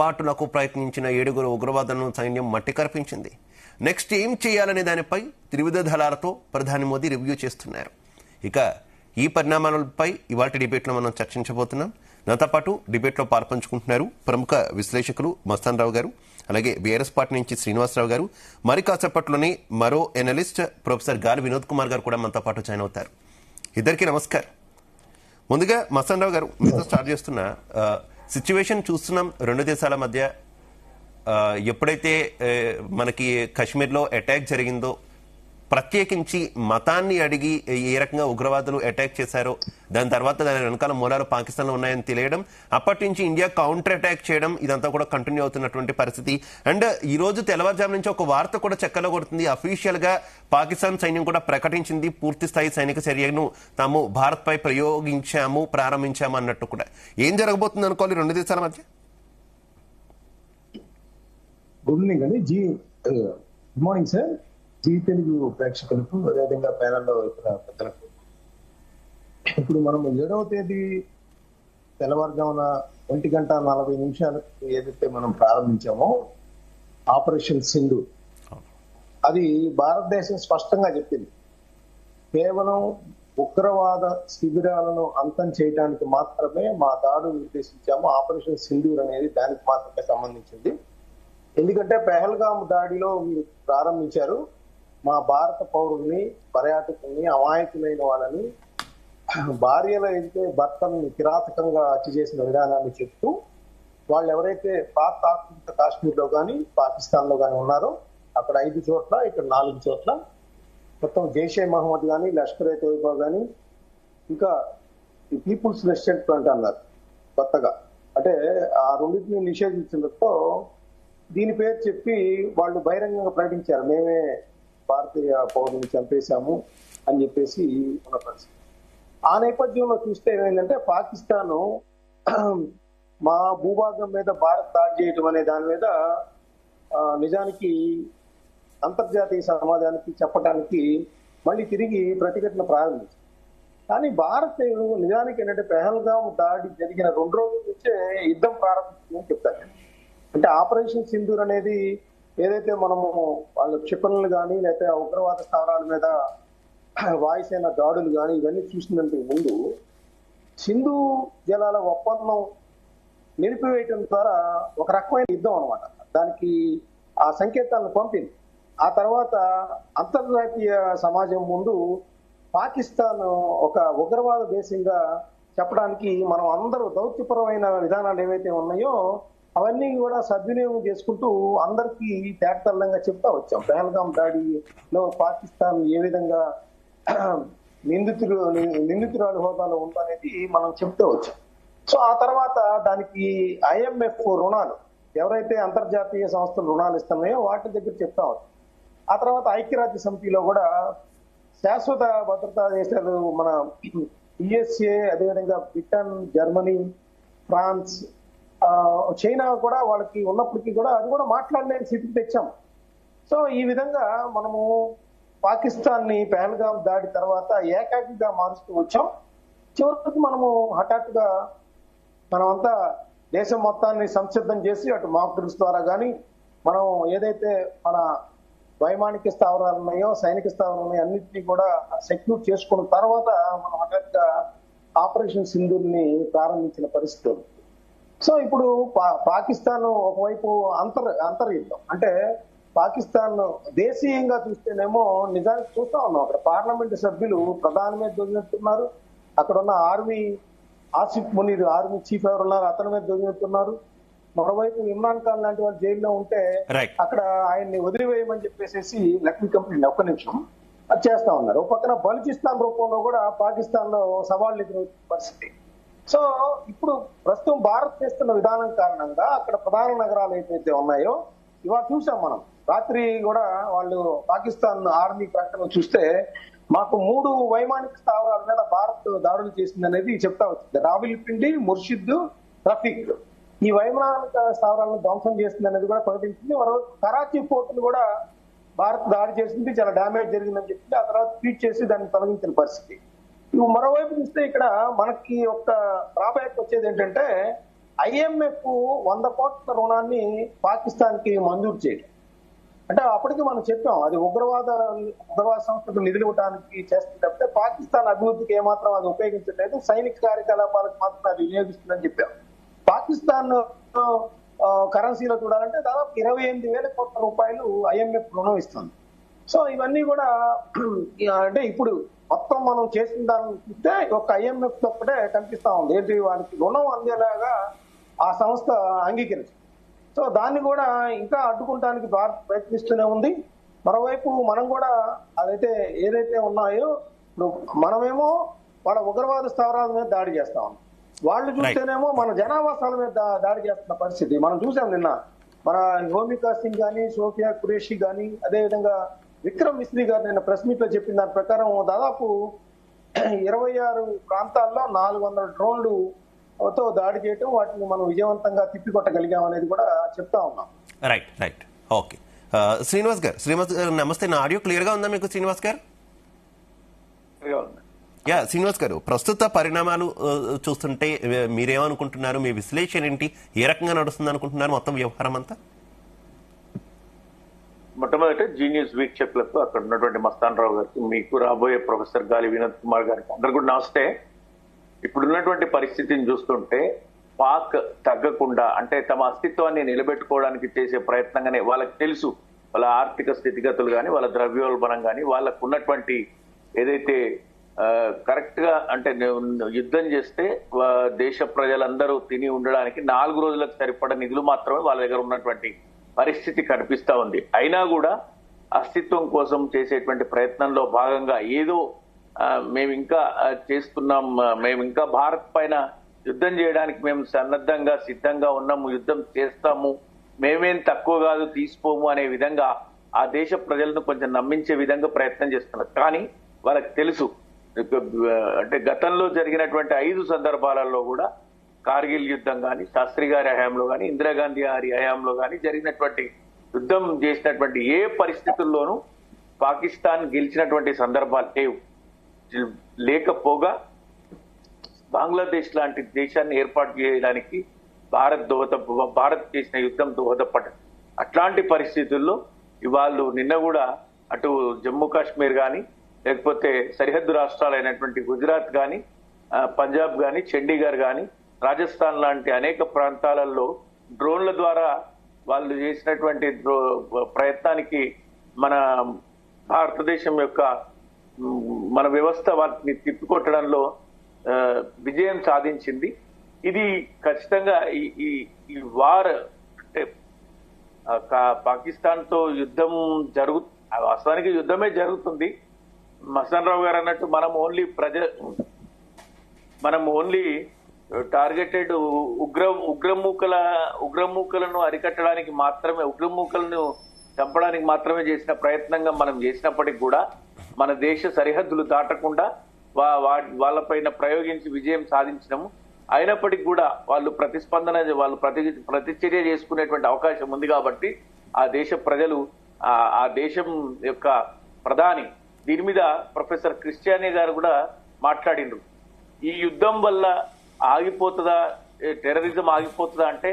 బాటులకు ప్రయత్నించిన 7 ఉగ్రవాదులను సైన్యం మట్టి కరిపించింది. నెక్స్ట్ ఏం చేయాలనే దానిపై త్రివిధ దళాలతో ప్రధాని మోదీ రివ్యూ చేస్తున్నారు. ఇక ఈ పరిణామాలపై ఇవాళ డిబేట్లో మనం చర్చించబోతున్నాం. నాతో పాటు డిబేట్లో పాల్పంచుకుంటున్నారు ప్రముఖ విశ్లేషకులు మస్తాన్ రావు గారు, అలాగే బీఆర్ఎస్ పార్టీ నుంచి శ్రీనివాసరావు గారు, మరి కాసేపట్లోనే మరో ఎనలిస్ట్ ప్రొఫెసర్ గాలి వినోద్ కుమార్ గారు కూడా మనతో పాటు జాయిన్ అవుతారు. ఇద్దరికి నమస్కారం. ముందుగా మస్తాన్ రావు గారు, మీతో స్టార్ట్ చేస్తున్న సిచ్యువేషన్ చూస్తున్నాం. రెండు దేశాల మధ్య ఎప్పుడైతే మనకి కాశ్మీర్లో అటాక్ జరిగిందో, ప్రత్యేకించి మతాన్ని అడిగి ఏ రకంగా ఉగ్రవాదులు అటాక్ చేశారో, దాని తర్వాత దాని వెనకాల మూలాలు పాకిస్తాన్లో ఉన్నాయని తెలియడం, అప్పటి నుంచి ఇండియా కౌంటర్ అటాక్ చేయడం, ఇదంతా కూడా కంటిన్యూ అవుతున్నటువంటి పరిస్థితి. అండ్ ఈ రోజు తెల్లవారుజాము నుంచి ఒక వార్త కూడా చెక్కలో కొడుతుంది. అఫీషియల్ గా పాకిస్తాన్ సైన్యం కూడా ప్రకటించింది, పూర్తి స్థాయి సైనిక చర్యను తాము భారత్ పై ప్రారంభించాము అన్నట్టు కూడా. ఏం జరగబోతుంది అనుకోవాలి రెండు దేశాల మధ్య? Good morning sir. Zee Telugu ప్రేక్షకులకు, అదేవిధంగా ప్యానల్లో ఇతర పెద్దలకు. ఇప్పుడు మనం 7వ తేదీ తెల్లవారుజామున 1:40 ఏదైతే మనం ప్రారంభించామో ఆపరేషన్ సింధు, అది భారతదేశం స్పష్టంగా చెప్పింది. కేవలం ఉగ్రవాద శిబిరాలను అంతం చేయడానికి మాత్రమే మా దాడులు నిర్దేశించాము. ఆపరేషన్ సింధూర్ అనేది దానికి మాత్రమే సంబంధించింది. ఎందుకంటే పెహల్గాం దాడిలో మీరు ప్రారంభించారు, మా భారత పౌరుల్ని, పర్యాటకుల్ని, అమాయకులైన వాళ్ళని, భార్యలు అయితే భర్తల్ని కిరాతకంగా హత్య చేసిన విధానాన్ని చెప్తూ, వాళ్ళు ఎవరైతే పాక్ ఆక్రమిత కాశ్మీర్ లో కానీ పాకిస్తాన్ లో కానీ ఉన్నారో అక్కడ 5 చోట్ల, ఇక్కడ 4 చోట్ల మొత్తం జైషే మహమ్మద్ కానీ, లష్కర్ ఏ తోయిబా కానీ, ఇంకా ఈ పీపుల్స్ రెసిస్టెంట్ ఫ్రంట్ అన్నారు కొత్తగా. అంటే ఆ రెండింటిని నిషేధించడంతో దీని పేరు చెప్పి వాళ్ళు బహిరంగంగా ప్రకటించారు, మేమే భారతీయ పౌరుని చంపేశాము అని చెప్పేసి ఉన్న పరిస్థితి. ఆ నేపథ్యంలో చూస్తే ఏమైందంటే, పాకిస్తాన్ మా భూభాగం మీద భారత్ దాడి చేయటం అనే దాని మీద నిజానికి అంతర్జాతీయ సమాజానికి చెప్పడానికి మళ్ళీ తిరిగి ప్రతిఘటన ప్రారంభించింది. కానీ భారత్ నిజానికి ఏంటంటే, పెహల్గాం దాడి జరిగిన 2 రోజుల నుంచే యుద్ధం ప్రారంభించిందని చెప్తారు. అంటే ఆపరేషన్ సింధూర్ అనేది ఏదైతే మనము వాళ్ళ క్షిపణులు కానీ, లేకపోతే ఉగ్రవాద స్థావరాల మీద వాయుసేన దాడులు కానీ ఇవన్నీ చూసినందుకు ముందు సింధు జలాల ఒప్పందం నిలిపివేయటం ద్వారా ఒక రకమైన యుద్ధం అనమాట, దానికి ఆ సంకేతాలను పంపింది. ఆ తర్వాత అంతర్జాతీయ సమాజం ముందు పాకిస్తాన్ ఒక ఉగ్రవాద దేశంగా చెప్పడానికి మనం అందరూ దౌత్యపరమైన విధానాలు ఏవైతే ఉన్నాయో అవన్నీ కూడా సద్వినియోగం చేసుకుంటూ అందరికీ తేటతెల్లంగా చెప్తా వచ్చాం. పెహల్గాం దాడిలో పాకిస్తాన్ ఏ విధంగా నిందితురాలు హోదాలో ఉందనేది మనం చెప్తూ వచ్చాం. సో ఆ తర్వాత దానికి IMF రుణాలు, ఎవరైతే అంతర్జాతీయ సంస్థలు రుణాలు ఇస్తున్నాయో వాటి దగ్గర చెప్తా వచ్చాం. ఆ తర్వాత ఐక్యరాజ్య సమితిలో కూడా శాశ్వత భద్రతా దేశాలు మన USA, అదేవిధంగా బ్రిటన్, జర్మనీ, ఫ్రాన్స్, చైనా కూడా వాళ్ళకి ఉన్నప్పటికీ కూడా అది కూడా మాట్లాడలేని స్థితికి తెచ్చాం. సో ఈ విధంగా మనము పాకిస్తాన్ ని పెహల్గాం దాడి తర్వాత ఏకాకిగా మారుస్తూ వచ్చాం. చివరికి మనము హఠాత్తుగా మనమంతా దేశం మొత్తాన్ని సంసిద్ధం చేసి అటు మాక్ డ్రిల్స్ ద్వారా కానీ, మనం ఏదైతే మన వైమానిక స్థావరాలు ఉన్నాయో, సైనిక స్థావరాలు ఉన్నాయో అన్నింటినీ కూడా సెక్యూర్ చేసుకున్న తర్వాత మనం హఠాత్తుగా ఆపరేషన్ సింధూర్ ని ప్రారంభించిన పరిస్థితి. సో ఇప్పుడు పాకిస్తాన్ ఒకవైపు అంతర్యుద్ధం, అంటే పాకిస్తాన్ దేశీయంగా చూస్తేనేమో నిజానికి చూస్తా ఉన్నాం, అక్కడ పార్లమెంట్ సభ్యులు ప్రధాని మీద దొరికినట్టున్నారు, అక్కడ ఉన్న army Asif Munir army chief ఎవరు ఉన్నారు అతని మీద దొరికినట్టున్నారు. మరోవైపు ఇమ్రాన్ ఖాన్ లాంటి వాళ్ళు జైల్లో ఉంటే అక్కడ ఆయన్ని వదిలివేయమని చెప్పేసి లక్ష్మీ కంపెనీ ఒక్క నిమిషం అది చేస్తా ఉన్నారు. ఒక పక్కన బలూచిస్తాన్ రూపంలో కూడా పాకిస్తాన్ లో సవాళ్ళు ఎదురవుతున్న పరిస్థితి. సో ఇప్పుడు ప్రస్తుతం భారత్ చేస్తున్న విధానం కారణంగా అక్కడ ప్రధాన నగరాలు ఏవైతే ఉన్నాయో ఇవాళ చూసాం మనం. రాత్రి కూడా వాళ్ళు పాకిస్తాన్ ఆర్మీ ప్రకటన చూస్తే మాకు 3 వైమానిక స్థావరాల మీద భారత్ దాడులు చేసింది అనేది చెప్తా వచ్చింది. రావిల్పిండి, ముర్షిద్, రఫీక్ ఈ వైమానిక స్థావరాలను ధ్వంసం చేసింది అనేది కూడా ప్రకటించింది. మరోవైపు కరాచీ పోర్టును కూడా భారత్ దాడి చేసింది, చాలా డ్యామేజ్ జరిగిందని చెప్పింది. ఆ తర్వాత ట్వీట్ చేసి దాన్ని తొలగించిన పరిస్థితి. మరోవైపు చూస్తే ఇక్కడ మనకి ఒక డ్రాబ్యాక్ వచ్చేది ఏంటంటే, IMF 100 కోట్ల రుణాన్ని పాకిస్తాన్ కి మంజూరు చేయడం అంటే అప్పటికి మనం చెప్పాం అది ఉగ్రవాద సంస్థకు నిధులు ఇవ్వడానికి చేస్తుంది తప్పితే పాకిస్తాన్ అభివృద్ధికి ఏమాత్రం అది ఉపయోగించట్లేదు, సైనిక కార్యకలాపాలకు మాత్రం అది వినియోగిస్తుందని చెప్పాం. పాకిస్తాన్ కరెన్సీలో చూడాలంటే దాదాపు 28,000 కోట్ల రూపాయలు IMF రుణం ఇస్తుంది. సో ఇవన్నీ కూడా అంటే ఇప్పుడు మొత్తం మనం చేసిన దాన్ని చూస్తే ఒక IMF ఒక్కటే కనిపిస్తా ఉంది. ఏంటి వారికి రుణం అందేలాగా ఆ సంస్థ అంగీకరించింది. సో దాన్ని కూడా ఇంకా అడ్డుకుంటానికి భారత్ ప్రయత్నిస్తూనే ఉంది. మరోవైపు మనం కూడా ఏదైతే ఉన్నాయో ఇప్పుడు మనమేమో వాళ్ళ ఉగ్రవాద స్థావరాల మీద దాడి చేస్తా ఉన్నాం, వాళ్ళు చూస్తేనేమో మన జనావాసాల మీద దాడి చేస్తున్న పరిస్థితి మనం చూసాం. నిన్న మన హోమికా సింగ్ గాని, సోఫియా ఖురేషి గాని, అదేవిధంగా విక్రమ్ మిస్రీ గారు నిన్న ప్రెస్ మీట్ లో చెప్పిన దాని ప్రకారం దాదాపు 26 ప్రాంతాల్లో 400 డ్రోన్లతో దాడి చేయటం, వాటిని మనం విజయవంతంగా తిప్పికొట్టగలిగాం అనేది కూడా చెప్తా ఉన్నాం. Right okay. శ్రీనివాస్ గారు నమస్తే. నా ఆడియో క్లియర్ గా ఉందా మీకు శ్రీనివాస్ గారు? శ్రీనివాస్ గారు, ప్రస్తుత పరిణామాలు చూస్తుంటే మీరేమనుకుంటున్నారు? మీ విశ్లేషణ ఏంటి? ఏ రకంగా నడుస్తుంది అనుకుంటున్నారు మొత్తం వ్యవహారం అంతా? మొట్టమొదటి జీనియస్ వీక్షకులకు, అక్కడ ఉన్నటువంటి మస్తాన్ రావు గారికి, మీకు రాబోయే ప్రొఫెసర్ గాలి వినోద్ కుమార్ గారికి అందరు కూడా నమస్తే. ఇప్పుడున్నటువంటి పరిస్థితిని చూస్తుంటే పాక్ తగ్గకుండా అంటే తమ అస్తిత్వాన్ని నిలబెట్టుకోవడానికి చేసే ప్రయత్నంగానే వాళ్ళకి తెలుసు, వాళ్ళ ఆర్థిక స్థితిగతులు కానీ, వాళ్ళ ద్రవ్యోల్బణం కానీ, వాళ్ళకు ఉన్నటువంటి ఏదైతే కరెక్ట్ గా అంటే యుద్ధం చేస్తే దేశ ప్రజలందరూ తిని ఉండడానికి 4 రోజులకు సరిపడ నిధులు మాత్రమే వాళ్ళ దగ్గర ఉన్నటువంటి పరిస్థితి కనిపిస్తా ఉంది. అయినా కూడా అస్తిత్వం కోసం చేసేటువంటి ప్రయత్నంలో భాగంగా ఏదో మేము ఇంకా చేస్తున్నాం, మేము ఇంకా భారత్ పైన యుద్ధం చేయడానికి మేము సిద్ధంగా ఉన్నాము, యుద్ధం చేస్తాము, మేమేం తక్కువ కాదు, తీసిపోము అనే విధంగా ఆ దేశ ప్రజలను కొంచెం నమ్మించే విధంగా ప్రయత్నం చేస్తున్నారు. కానీ వాళ్ళకి తెలుసు అంటే గతంలో జరిగినటువంటి 5 సందర్భాలలో కూడా కార్గిల్ యుద్ధం కానీ, శాస్త్రి గారి హయాంలో కానీ, ఇందిరాగాంధీ గారి హయాంలో కానీ జరిగినటువంటి యుద్ధం చేసినటువంటి ఏ పరిస్థితుల్లోనూ పాకిస్తాన్ గెలిచినటువంటి సందర్భాలు లేకపోగా బంగ్లాదేశ్ లాంటి దేశాన్ని ఏర్పాటు చేయడానికి భారత్ చేసిన యుద్ధం దోహదపడ్డది. అట్లాంటి పరిస్థితుల్లో ఇవాళ నిన్న కూడా అటు జమ్మూ కాశ్మీర్ కానీ, లేకపోతే సరిహద్దు రాష్ట్రాలైనటువంటి గుజరాత్ కానీ, పంజాబ్ కానీ, చండీగఢ్ కానీ, రాజస్థాన్ లాంటి అనేక ప్రాంతాలలో డ్రోన్ల ద్వారా వాళ్ళు చేసినటువంటి ప్రయత్నానికి మన భారతదేశం యొక్క మన వ్యవస్థ వాటిని తిప్పికొట్టడంలో విజయం సాధించింది. ఇది ఖచ్చితంగా ఈ వార్ అంటే పాకిస్తాన్ తో యుద్ధం వాస్తవానికి యుద్ధమే జరుగుతుంది. మస్తాన్ రావు గారు అన్నట్టు మనం ఓన్లీ టార్గెటెడ్ ఉగ్రమూకలను అరికట్టడానికి మాత్రమే, ఉగ్రమూకలను చంపడానికి మాత్రమే చేసిన ప్రయత్నంగా మనం చేసినప్పటికీ కూడా మన దేశ సరిహద్దులు దాటకుండా వాళ్ళపైన ప్రయోగించి విజయం సాధించడము. అయినప్పటికీ కూడా వాళ్ళు ప్రతిచర్య చేసుకునేటువంటి అవకాశం ఉంది. కాబట్టి ఆ దేశ ప్రజలు, ఆ దేశం యొక్క ప్రధాని దీని మీద ప్రొఫెసర్ క్రిస్టియానీ గారు కూడా మాట్లాడిండ్రు. ఈ యుద్ధం వల్ల ఆగిపోతుందా, టెర్రరిజం ఆగిపోతుందా అంటే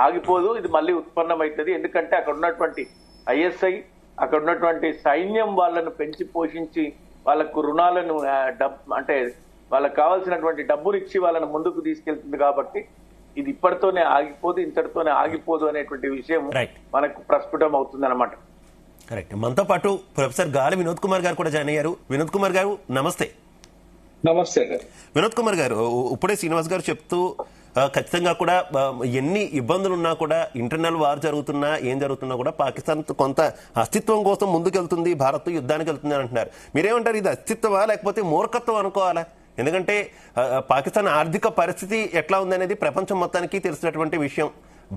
ఆగిపోదు. ఇది మళ్ళీ ఉత్పన్నమవుతుంది. ఎందుకంటే అక్కడ ఉన్నటువంటి ISI, అక్కడ ఉన్నటువంటి సైన్యం వాళ్ళను పెంచి పోషించి వాళ్ళకు రుణాలను అంటే వాళ్ళకు కావాల్సినటువంటి డబ్బునిచ్చి వాళ్ళని ముందుకు తీసుకెళ్తుంది. కాబట్టి ఇది ఇప్పటితోనే ఆగిపోదు, ఇంతటితోనే ఆగిపోదు అనేటువంటి విషయం మనకు ప్రస్ఫుటం అవుతుంది అనమాట. కరెక్ట్. మనతో పాటు ప్రొఫెసర్ గాలి వినోద్ కుమార్ గారు కూడా జాయిన్ అయ్యారు. వినోద్ కుమార్ గారు నమస్తే. నమస్తే. వినోద్ కుమార్ గారు, ఇప్పుడే శ్రీనివాస్ గారు చెప్తూ ఖచ్చితంగా కూడా ఎన్ని ఇబ్బందులు ఉన్నా కూడా, ఇంటర్నల్ వార్ జరుగుతున్నా ఏం జరుగుతున్నా కూడా పాకిస్తాన్ కొంత అస్తిత్వం కోసం ముందుకెళ్తుంది, భారత్ యుద్ధానికి వెళ్తుంది అని అంటున్నారు. మీరేమంటారు? ఇది అస్తిత్వమా లేకపోతే మూర్ఖత్వం అనుకోవాలా? ఎందుకంటే పాకిస్తాన్ ఆర్థిక పరిస్థితి ఎట్లా ఉందనేది ప్రపంచం మొత్తానికి తెలిసినటువంటి విషయం.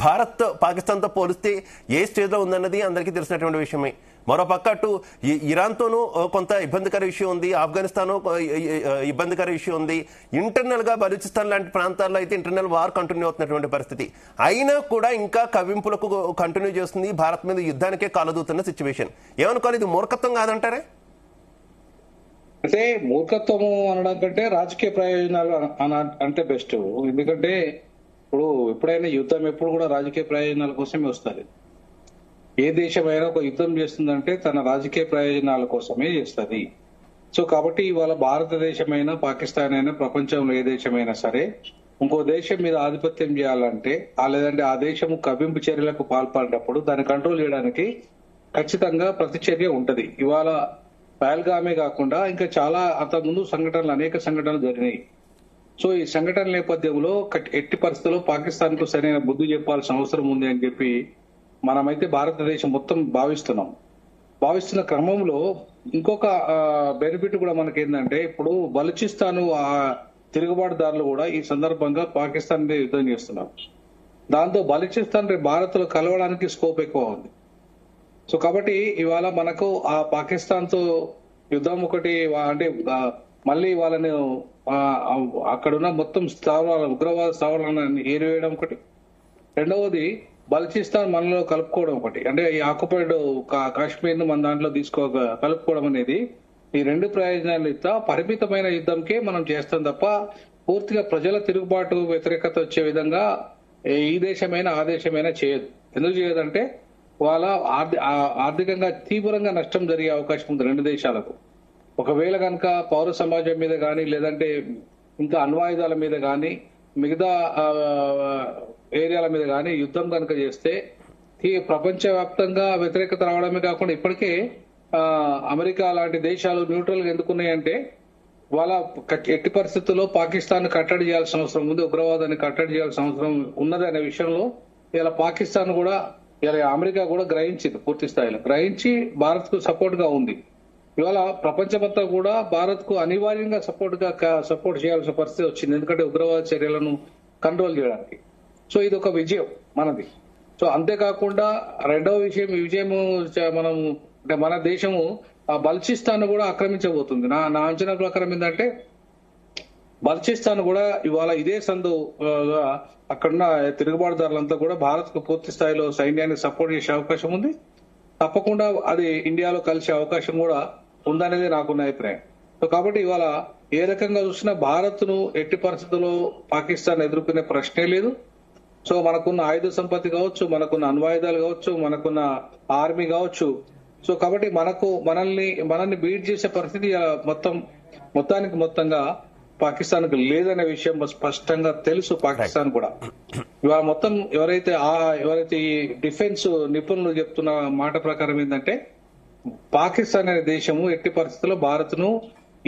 భారత్ పాకిస్తాన్తో పోలిస్తే ఏ స్టేజ్లో ఉందన్నది అందరికీ తెలిసినటువంటి విషయమే. మరోపక్క అటు ఇరాన్తోనూ కొంత ఇబ్బందికర విషయం ఉంది, ఆఫ్ఘనిస్తాన్ ఇబ్బందికర విషయం ఉంది, ఇంటర్నల్ గా బలూచిస్తాన్ లాంటి ప్రాంతాల్లో అయితే ఇంటర్నల్ వార్ కంటిన్యూ అవుతున్నటువంటి పరిస్థితి. అయినా కూడా ఇంకా కవింపులకు కంటిన్యూ చేస్తుంది, భారత్ మీద యుద్ధానికే కాలదూతున్న సిచ్యువేషన్. ఏమనుకోవాలి, ఇది మూర్ఖత్వం కాదంటారే? అంటే మూర్ఖత్వము అనడం కంటే రాజకీయ ప్రయోజనాలు అంటే బెస్ట్. ఎందుకంటే ఇప్పుడు ఎప్పుడైనా యుద్ధం ఎప్పుడు కూడా రాజకీయ ప్రయోజనాల కోసమే వస్తుంది. ఏ దేశమైనా ఒక యుద్ధం చేస్తుందంటే తన రాజకీయ ప్రయోజనాల కోసమే చేస్తుంది. సో కాబట్టి ఇవాళ భారతదేశమైనా పాకిస్తాన్ అయినా ప్రపంచంలో ఏ దేశమైనా సరే ఇంకో దేశం మీద ఆధిపత్యం చేయాలంటే లేదంటే ఆ దేశము కవ్వింపు చర్యలకు పాల్పడినప్పుడు దాన్ని కంట్రోల్ చేయడానికి ఖచ్చితంగా ప్రతిచర్య ఉంటది. ఇవాళ పహల్గామే కాకుండా ఇంకా చాలా అంతకుముందు అనేక సంఘటనలు జరిగినాయి. సో ఈ సంఘటన నేపథ్యంలో ఎట్టి పరిస్థితుల్లో పాకిస్తాన్ కు సరైన బుద్ధి చెప్పాల్సిన అవసరం ఉంది అని చెప్పి మనమైతే భారతదేశం మొత్తం భావిస్తున్న క్రమంలో ఇంకొక బెనిఫిట్ కూడా మనకి ఏంటంటే ఇప్పుడు బలూచిస్తాను తిరుగుబాటుదారులు కూడా ఈ సందర్భంగా పాకిస్తాన్ మీద యుద్ధం చేస్తున్నారు. దాంతో బలూచిస్తాన్ భారత్ లో కలవడానికి స్కోప్ ఎక్కువ ఉంది. సో కాబట్టి ఇవాళ మనకు ఆ పాకిస్తాన్ తో యుద్ధం ఒకటి అంటే మళ్ళీ వాళ్ళని అక్కడున్న మొత్తం స్థావరాలు ఉగ్రవాద స్థావరాలను ఏరివేయడం ఒకటి, రెండవది బలూచిస్తాన్ మనలో కలుపుకోవడం ఒకటి, అంటే ఈ ఆక్యుపైడ్ కాశ్మీర్ ను మన దాంట్లో కలుపుకోవడం అనేది ఈ రెండు ప్రయోజనాలు పరిమితమైన యుద్ధంకే మనం చేస్తాం తప్ప పూర్తిగా ప్రజల తిరుగుబాటు వ్యతిరేకత వచ్చే విధంగా ఈ దేశమైనా ఆ దేశమైనా చేయదు. ఎందుకు చేయదంటే వాళ్ళ ఆర్థికంగా తీవ్రంగా నష్టం జరిగే అవకాశం ఉంది రెండు దేశాలకు. ఒకవేళ కనుక పౌర సమాజం మీద కానీ లేదంటే ఇంకా అణ్వాయుధాల మీద కానీ మిగతా ఏరియాల మీద కానీ యుద్ధం కనుక చేస్తే ప్రపంచవ్యాప్తంగా వ్యతిరేకత రావడమే కాకుండా ఇప్పటికే అమెరికా లాంటి దేశాలు న్యూట్రల్ గా ఎందుకున్నాయంటే వాళ్ళ ఎట్టి పరిస్థితుల్లో పాకిస్తాన్ కట్టడి చేయాల్సిన అవసరం ఉంది, ఉగ్రవాదాన్ని కట్టడి చేయాల్సిన అవసరం ఉన్నది అనే విషయంలో ఇలా పాకిస్తాన్ కూడా ఇలా అమెరికా కూడా గ్రహించింది, పూర్తి స్థాయిలో గ్రహించి భారత్ కు సపోర్ట్ గా ఉంది. ఇవాళ ప్రపంచమంతా కూడా భారత్ కు అనివార్యంగా సపోర్ట్ చేయాల్సిన పరిస్థితి వచ్చింది, ఎందుకంటే ఉగ్రవాద చర్యలను కంట్రోల్ చేయడానికి. సో ఇది ఒక విజయం మనది. సో అంతేకాకుండా రెండవ విషయం, ఈ విజయము మనం అంటే మన దేశము బలూచిస్తాన్ కూడా ఆక్రమించబోతుంది. నా అంచనా ప్రకారం ఏంటంటే బలూచిస్తాన్ కూడా ఇవాళ ఇదే సందు అక్కడున్న తిరుగుబాటుదారులంతా కూడా భారత్ కు పూర్తి స్థాయిలో సైన్యాన్ని సపోర్ట్ చేసే అవకాశం ఉంది. తప్పకుండా అది ఇండియాలో కలిసే అవకాశం కూడా ఉందనేది నాకున్న అభిప్రాయం. సో కాబట్టి ఇవాళ ఏ రకంగా చూసినా భారత్ ను ఎట్టి పరిస్థితుల్లో పాకిస్తాన్ ఎదుర్కొనే ప్రశ్నే లేదు. సో మనకున్న ఆయుధ సంపత్తి కావచ్చు, మనకున్న అణ్వాయుధాలు కావచ్చు, మనకున్న ఆర్మీ కావచ్చు. సో కాబట్టి మనల్ని బీట్ చేసే పరిస్థితి మొత్తంగా పాకిస్తాన్ కు లేదనే విషయం స్పష్టంగా తెలుసు. పాకిస్తాన్ కూడా ఇవాళ మొత్తం ఎవరైతే ఈ డిఫెన్స్ నిపుణులు చెప్తున్న మాట ప్రకారం ఏంటంటే పాకిస్తాన్ అనే దేశము ఎట్టి పరిస్థితుల్లో భారత్ ను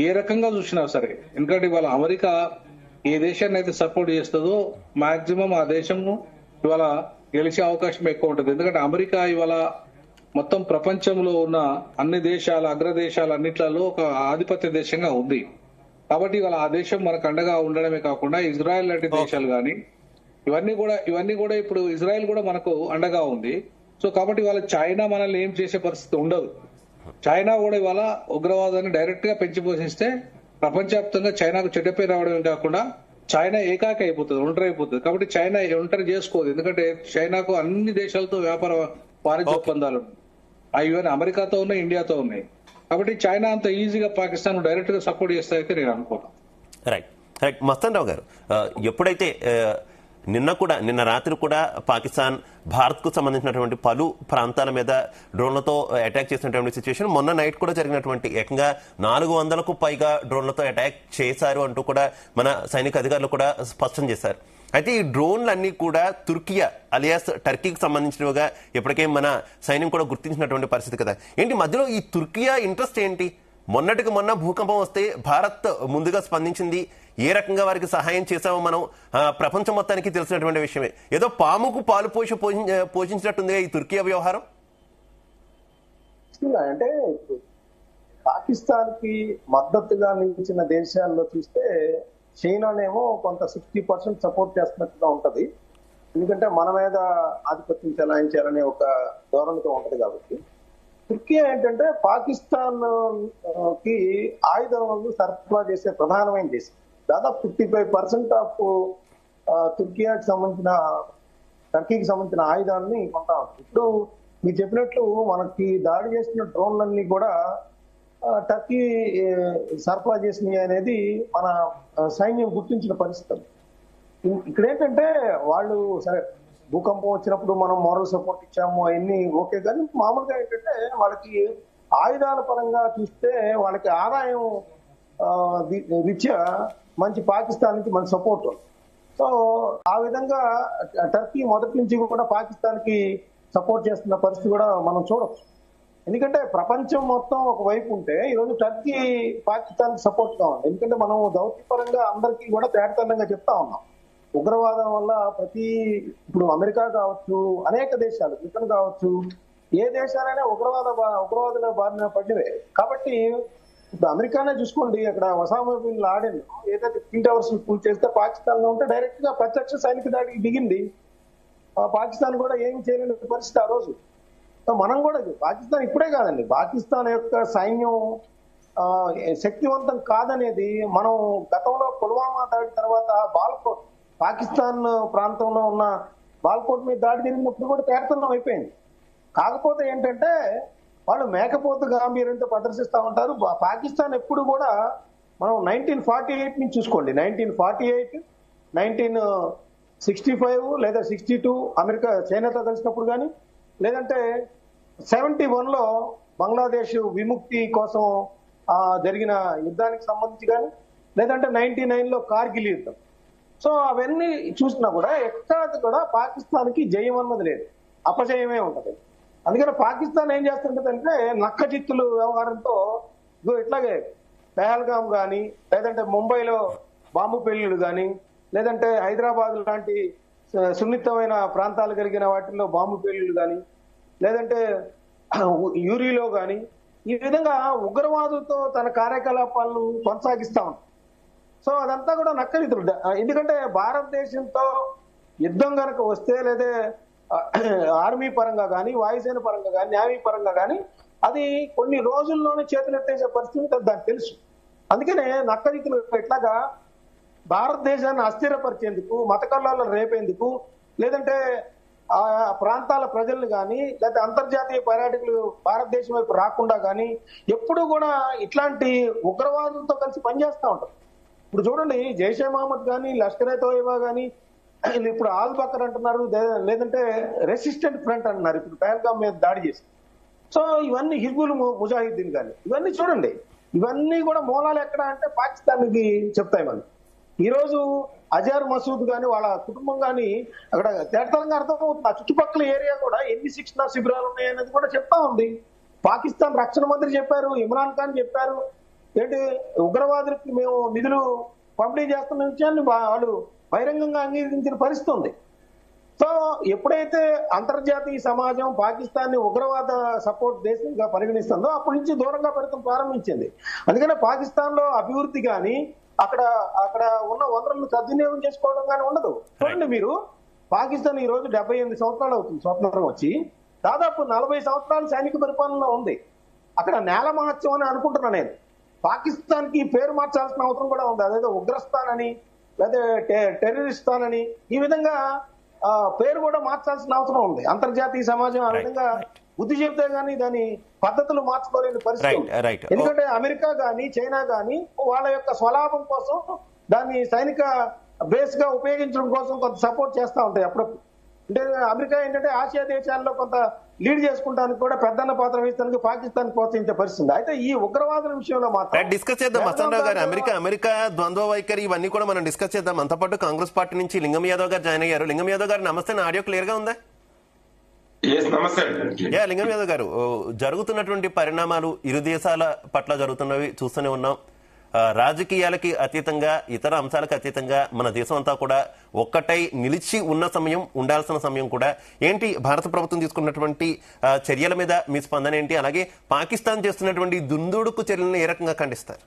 ఏ రకంగా చూసినా సరే, ఎందుకంటే ఇవాళ అమెరికా ఏ దేశాన్ని అయితే సపోర్ట్ చేస్తుందో మాక్సిమం ఆ దేశము ఇవాళ గెలిచే అవకాశం ఎక్కువ ఉంటుంది. ఎందుకంటే అమెరికా ఇవాళ మొత్తం ప్రపంచంలో ఉన్న అన్ని దేశాల అగ్రదేశాలు అన్నిట్లలో ఒక ఆధిపత్య దేశంగా ఉంది. కాబట్టి ఇవాళ ఆ దేశం మనకు అండగా ఉండడమే కాకుండా ఇజ్రాయెల్ లాంటి దేశాలు కానీ ఇవన్నీ కూడా ఇప్పుడు ఇజ్రాయెల్ కూడా మనకు అండగా ఉంది. సో కాబట్టి ఇవాళ చైనా మనల్ని ఏం చేసే పరిస్థితి ఉండదు. చైనా కూడా ఇవాళ ఉగ్రవాదాన్ని డైరెక్ట్ గా పెంచి పోషిస్తే ప్రపంచవ్యాప్తంగా చైనాకు చెడ్డ పేరు రావడమే కాకుండా చైనా ఏకాకి అయిపోతుంది, ఒంటరి అయిపోతుంది. కాబట్టి చైనా ఒంటరి చేసుకోదు, ఎందుకంటే చైనాకు అన్ని దేశాలతో వ్యాపార వాణిజ్య ఒప్పందాలు ఇవన్నీ అమెరికాతో ఉన్నాయి, ఇండియాతో ఉన్నాయి. కాబట్టి చైనా అంత ఈజీగా పాకిస్తాన్ డైరెక్ట్ గా సపోర్ట్ చేస్తాయితే నేను అనుకోను. రైట్ మస్తాన్ రావు గారు, ఎప్పుడైతే నిన్న రాత్రి కూడా పాకిస్తాన్ భారత్ కు సంబంధించినటువంటి పలు ప్రాంతాల మీద డ్రోన్లతో అటాక్ చేసినటువంటి సిచ్యువేషన్, మొన్న నైట్ కూడా జరిగినటువంటి ఏకంగా 400కు పైగా డ్రోన్లతో అటాక్ చేశారు అంటూ కూడా మన సైనిక అధికారులు కూడా స్పష్టం చేశారు. అయితే ఈ డ్రోన్లన్నీ కూడా తుర్కియా అలియాస్ టర్కీకి సంబంధించినవిగా ఇప్పటికే మన సైన్యం కూడా గుర్తించినటువంటి పరిస్థితి కదా. ఏంటి మధ్యలో ఈ తుర్కియా ఇంట్రెస్ట్ ఏంటి? మొన్నటికి మొన్న భూకంపం వస్తే భారత్ ముందుగా స్పందించింది, ఏ రకంగా వారికి సహాయం చేశామో మనం ప్రపంచం మొత్తానికి తెలిసినటువంటి విషయమే. ఏదో పాముకు పాలు పోషించినట్టుందిగా ఈ తుర్కియా వ్యవహారం. అంటే పాకిస్తాన్ కి మద్దతుగా నిలిచిన దేశాల్లో చూస్తే చైనానేమో కొంత 60% సపోర్ట్ చేస్తున్నట్టుగా ఉంటది. ఎందుకంటే మన మీద ఆధిపత్యం చెలాయించాలనే ఒక ధోరణితో ఉంటది. కాబట్టి తుర్కియా ఏంటంటే పాకిస్తాన్ కి ఆయుధాలను సరఫరా చేసే ప్రధానమైన దేశం. దాదాపు 55% ఆఫ్ తుర్కియాకి సంబంధించిన టర్కీకి సంబంధించిన ఆయుధాలని కొంటా ఉంటుంది. ఇప్పుడు మీరు చెప్పినట్లు మనకి దాడి చేస్తున్న డ్రోన్లన్నీ కూడా టర్కీ సరఫరా చేసినాయి అనేది మన సైన్యం గుర్తించిన పరిస్థితి. ఇక్కడ ఏంటంటే వాళ్ళు సరే భూకంపం వచ్చినప్పుడు మనం మోరల్ సపోర్ట్ ఇచ్చాము అవన్నీ ఓకే, కానీ మామూలుగా ఏంటంటే వాళ్ళకి ఆయుధాల పరంగా చూస్తే వాళ్ళకి ఆదాయం రీత్యా మంచి పాకిస్తాన్కి మంచి సపోర్ట్. సో ఆ విధంగా టర్కీ మొదటి నుంచి కూడా పాకిస్తాన్కి సపోర్ట్ చేస్తున్న పరిస్థితి కూడా మనం చూడొచ్చు. ఎందుకంటే ప్రపంచం మొత్తం ఒకవైపు ఉంటే ఈరోజు టర్కీ పాకిస్తాన్కి సపోర్ట్ గా ఉంది. ఎందుకంటే మనం దౌత్యపరంగా అందరికీ కూడా తేటతెల్లంగా చెప్తా ఉన్నాం, ఉగ్రవాదం వల్ల ఇప్పుడు అమెరికా కావచ్చు, అనేక దేశాలు, బ్రిటన్ కావచ్చు, ఏ దేశాలైనా ఉగ్రవాదుల బారిన పడినవే. కాబట్టి ఇప్పుడు అమెరికానే చూసుకోండి, అక్కడ ఒసామా బిన్ లాడెన్ ఏదైతే ట్విన్ టవర్స్ కూల్ చేస్తే పాకిస్తాన్ లో ఉంటే డైరెక్ట్ గా ప్రత్యక్ష సైనిక దాడికి దిగింది. పాకిస్తాన్ కూడా ఏమి చేయలేని పరిస్థితి ఆ రోజు. మనం కూడా పాకిస్తాన్ ఇప్పుడే కాదండి, పాకిస్తాన్ యొక్క సైన్యం శక్తివంతం కాదనేది మనం గతంలో పుల్వామా దాడి తర్వాత బాల్కోట్, పాకిస్తాన్ ప్రాంతంలో ఉన్న బాల్కోట్ మీద దాడి జరిగినప్పుడు కూడా తేటతెల్లం అయిపోయింది. కాకపోతే ఏంటంటే వాళ్ళు మేకపోతు గాంభీర్యంతో ప్రదర్శిస్తూ ఉంటారు. పాకిస్తాన్ ఎప్పుడు కూడా మనం 1948 నుంచి చూసుకోండి, 1948, 1965 లేదా 62 అమెరికా చైనాతో కలిసినప్పుడు కానీ, లేదంటే 71లో బంగ్లాదేశ్ విముక్తి కోసం జరిగిన యుద్ధానికి సంబంధించి కానీ, లేదంటే 99లో కార్గిల్ యుద్ధం. సో అవన్నీ చూసినా కూడా ఎక్కడ కూడా పాకిస్తాన్కి జయం అన్నది లేదు, అపజయమే ఉంటది. అందుకని పాకిస్తాన్ ఏం చేస్తుంటదంటే నక్క చిత్తులు వ్యవహారంతో ఇట్లాగే పెహల్గాం కానీ, లేదంటే ముంబైలో బాంబు పెళ్లిళ్ళు కానీ, లేదంటే హైదరాబాద్ లాంటి సున్నితమైన ప్రాంతాలు కలిగిన వాటిల్లో బాంబు పెళ్లిళ్ళు కానీ, లేదంటే యూరిలో కానీ, ఈ విధంగా ఉగ్రవాదులతో తన కార్యకలాపాలను కొనసాగిస్తా ఉంది. సో అదంతా కూడా నక్కలితుడు. ఎందుకంటే భారతదేశంతో యుద్ధం కనుక వస్తే, లేదా ఆర్మీ పరంగా కానీ, వాయుసేన పరంగా కానీ, నేవీ పరంగా కానీ అది కొన్ని రోజుల్లోనే చేతులెత్తేసే పరిస్థితి దానికి తెలుసు. అందుకనే నక్కలితులు ఎట్లాగా భారతదేశాన్ని అస్థిరపరిచేందుకు, మత కల్లోలను రేపేందుకు, లేదంటే ఆ ప్రాంతాల ప్రజలను కానీ, లేకపోతే అంతర్జాతీయ పర్యాటకులు భారతదేశం వైపు రాకుండా కానీ ఎప్పుడు కూడా ఇట్లాంటి ఉగ్రవాదులతో కలిసి పనిచేస్తూ ఉంటారు. ఇప్పుడు చూడండి, జైషే మహమ్మద్ కానీ, లష్కరే తోయిబా కానీ, ఇప్పుడు ఆల్ బకర్ అంటున్నారు, లేదంటే రెసిస్టెంట్ ఫ్రంట్ అంటున్నారు ఇప్పుడు పహల్గాం మీద దాడి చేసి. సో ఇవన్నీ హిజ్బుల్ ముజాహిద్దీన్ కానీ, ఇవన్నీ చూడండి, ఇవన్నీ కూడా మూలాలు ఎక్కడ అంటే పాకిస్తాన్కి చెప్తాయి. మనం ఈ రోజు అజార్ మసూద్ గాని, వాళ్ళ కుటుంబం గాని అక్కడ తేటతెల్లంగా అర్థమవుతుంది. ఆ చుట్టుపక్కల ఏరియా కూడా ఎన్ని శిక్షణ శిబిరాలు ఉన్నాయనేది కూడా చెప్తా ఉంది. పాకిస్తాన్ రక్షణ మంత్రి చెప్పారు, ఇమ్రాన్ ఖాన్ చెప్పారు, ఏంటి ఉగ్రవాదులకి మేము నిధులు పంపిణీ చేస్తున్న విషయాన్ని వాళ్ళు బహిరంగంగా అంగీకరించిన పరిస్థితి ఉంది. సో ఎప్పుడైతే అంతర్జాతీయ సమాజం పాకిస్తాన్ ని ఉగ్రవాద సపోర్ట్ దేశంగా పరిగణిస్తుందో అప్పటి నుంచి దూరంగా పెడతాం ప్రారంభించింది. అందుకనే పాకిస్తాన్ లో అభివృద్ధి కానీ, అక్కడ ఉన్న వనరులను సద్వినియోగం చేసుకోవడం కానీ ఉండదు. చూడండి మీరు, పాకిస్తాన్ ఈ రోజు 78 సంవత్సరాలు అవుతుంది స్వతంత్రం వచ్చి, దాదాపు 40 సంవత్సరాలు సైనిక పరిపాలన ఉంది. అక్కడ నేల మహత్యం అని అనుకుంటున్నా నేను. పాకిస్తాన్ కి పేరు మార్చాల్సిన అవసరం కూడా ఉంది. అదేదో ఉగ్రస్థాన్ అని, లేదా టెర్రరిస్తాన్ అని, ఈ విధంగా పేరు కూడా మార్చాల్సిన అవసరం ఉంది. అంతర్జాతీయ సమాజం ఆ విధంగా బుద్ధి చెబితే గానీ దాని పద్ధతులు మార్చుకోలేని పరిస్థితి. ఎందుకంటే అమెరికా గానీ, చైనా గానీ వాళ్ళ యొక్క స్వలాభం కోసం దాన్ని సైనిక బేస్ గా ఉపయోగించడం కోసం కొంత సపోర్ట్ చేస్తా ఉంటాయి అప్పుడప్పుడు. అంటే అమెరికా ఏంటంటే ఆసియా దేశాల్లో కొంత లీడ్ చేసుకుంటానికి కూడా పెద్దన్న పాత్ర వహిస్తానికి పాకిస్తాన్ ప్రోత్సహించే పరిస్థితి. అయితే ఈ ఉగ్రవాదుల విషయంలో మాత్రం డిస్కస్ చేద్దాం. మస్తాన్ రావు గారు, అమెరికా ద్వంద్వ వైఖరి ఇవన్నీ కూడా మనం డిస్కస్ చేద్దాం. అంత పాటు కాంగ్రెస్ పార్టీ నుంచి లింగం యాదవ్ గారు జాయిన్ అయ్యారు. లింగం యాదవ్ గారు నమస్తే, నా ఆడియో క్లియర్ గా ఉందా? లింగం యాదవ్ గారు, జరుగుతున్నటువంటి పరిణామాలు ఇరు దేశాల పట్ల జరుగుతున్నవి చూస్తూనే ఉన్నాం. రాజకీయాలకి అతీతంగా, ఇతర అంశాలకు అతీతంగా మన దేశం అంతా కూడా ఒక్కటై నిలిచి ఉన్న సమయం, ఉండాల్సిన సమయం కూడా. ఏంటి భారత ప్రభుత్వం తీసుకున్నటువంటి చర్యల మీద మీ స్పందన ఏంటి? అలాగే పాకిస్తాన్ చేస్తున్నటువంటి దుందుడుకు చర్యలను ఏ రకంగా ఖండిస్తారు?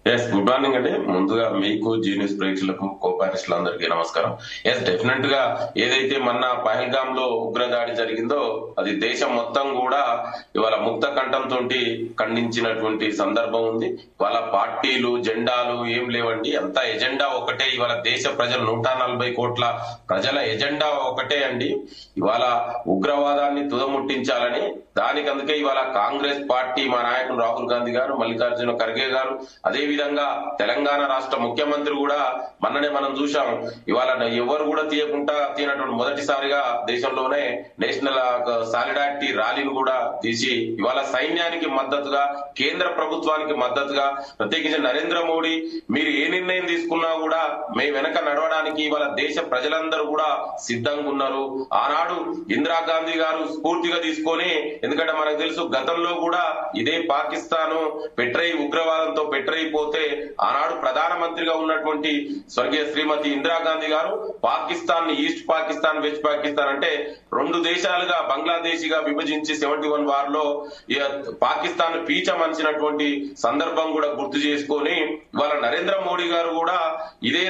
ఎస్, గుడ్ మార్నింగ్ అండి. ముందుగా మీకు జీనియస్ ప్రేక్షకులకు కోపానిస్టులందరికీ నమస్కారం. ఎస్, డెఫినెట్ గా ఏదైతే మొన్న పహల్గామ్ లో ఉగ్రదాడి జరిగిందో అది దేశం మొత్తం కూడా ఇవాళ ముక్త కంఠంతో ఖండించినటువంటి సందర్భం ఉంది. వాళ్ళ పార్టీలు జెండాలు ఏం లేవండి, అంత ఎజెండా ఒకటే. ఇవాళ దేశ ప్రజలు 140 కోట్ల ప్రజల ఎజెండా ఒకటే అండి. ఇవాళ ఉగ్రవాదాన్ని తుదముట్టించాలని, దానికి అందుకే ఇవాళ కాంగ్రెస్ పార్టీ మా నాయకులు రాహుల్ గాంధీ గారు, మల్లికార్జున ఖర్గే గారు, అదే విధంగా తెలంగాణ రాష్ట్ర ముఖ్యమంత్రి కూడా మొన్ననే మనం చూసాం. ఇవాళ ఎవరు కూడా తీయనటువంటి మొదటిసారిగా దేశంలోనే నేషనల్ సాలిడారిటీ ర్యాలీని కూడా తీసి ఇవాళ సైన్యానికి మద్దతుగా, కేంద్ర ప్రభుత్వానికి మద్దతుగా, ప్రత్యేకించి నరేంద్ర మోడీ మీరు ఏ నిర్ణయం తీసుకున్నా కూడా మేము వెనక నడవడానికి ఇవాళ దేశ ప్రజలందరూ కూడా సిద్ధంగా ఉన్నారు. ఆనాడు ఇందిరాగాంధీ గారు స్ఫూర్తిగా తీసుకొని, ఎందుకంటే మనకు తెలుసు గతంలో కూడా ఇదే పాకిస్తాన్ ఉగ్రవాదంతో పోతే ఆనాడు ప్రధానమంత్రిగా ఉన్నటువంటి స్వర్గీయ శ్రీమతి ఇందిరాగాంధీ గారు పాకిస్తాన్ ని ఈస్ట్ పాకిస్తాన్, వెస్ట్ పాకిస్తాన్ అంటే 2 దేశాలుగా బంగ్లాదేశీగా విభజించి 71 వార్ లో పాకిస్తాన్ పీచమనిచినటువంటి సందర్భం కూడా గుర్తు చేసుకొని ఇవాళ నరేంద్ర మోడీ గారు కూడా ఇదే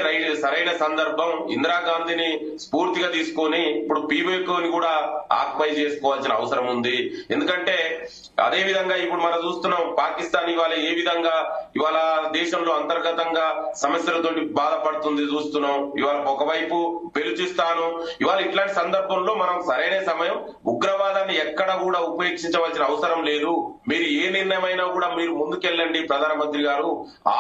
సరైన సందర్భం, ఇందిరాగాంధీని స్ఫూర్తిగా తీసుకొని ఇప్పుడు పీవీకోని కూడా ఆక్యుపై చేసుకోవాల్సిన అవసరం ఉంది. ఎందుకంటే అదే విధంగా ఇప్పుడు మనం చూస్తున్నాం పాకిస్తాన్ ఇవాళ ఏ విధంగా ఇవాళ దేశంలో అంతర్గతంగా సమస్యలతో బాధపడుతుంది చూస్తున్నాం. ఇవాళ ఒకవైపు బెలుచిస్తాను. ఇవాళ ఇట్లాంటి సందర్భంలో మనం సరైన సమయం, ఉగ్రవాదాన్ని ఎక్కడ కూడా ఉపేక్షించవలసిన అవసరం లేదు. మీరు ఏ నిర్ణయమైనా కూడా మీరు ముందుకెళ్ళండి ప్రధానమంత్రి గారు.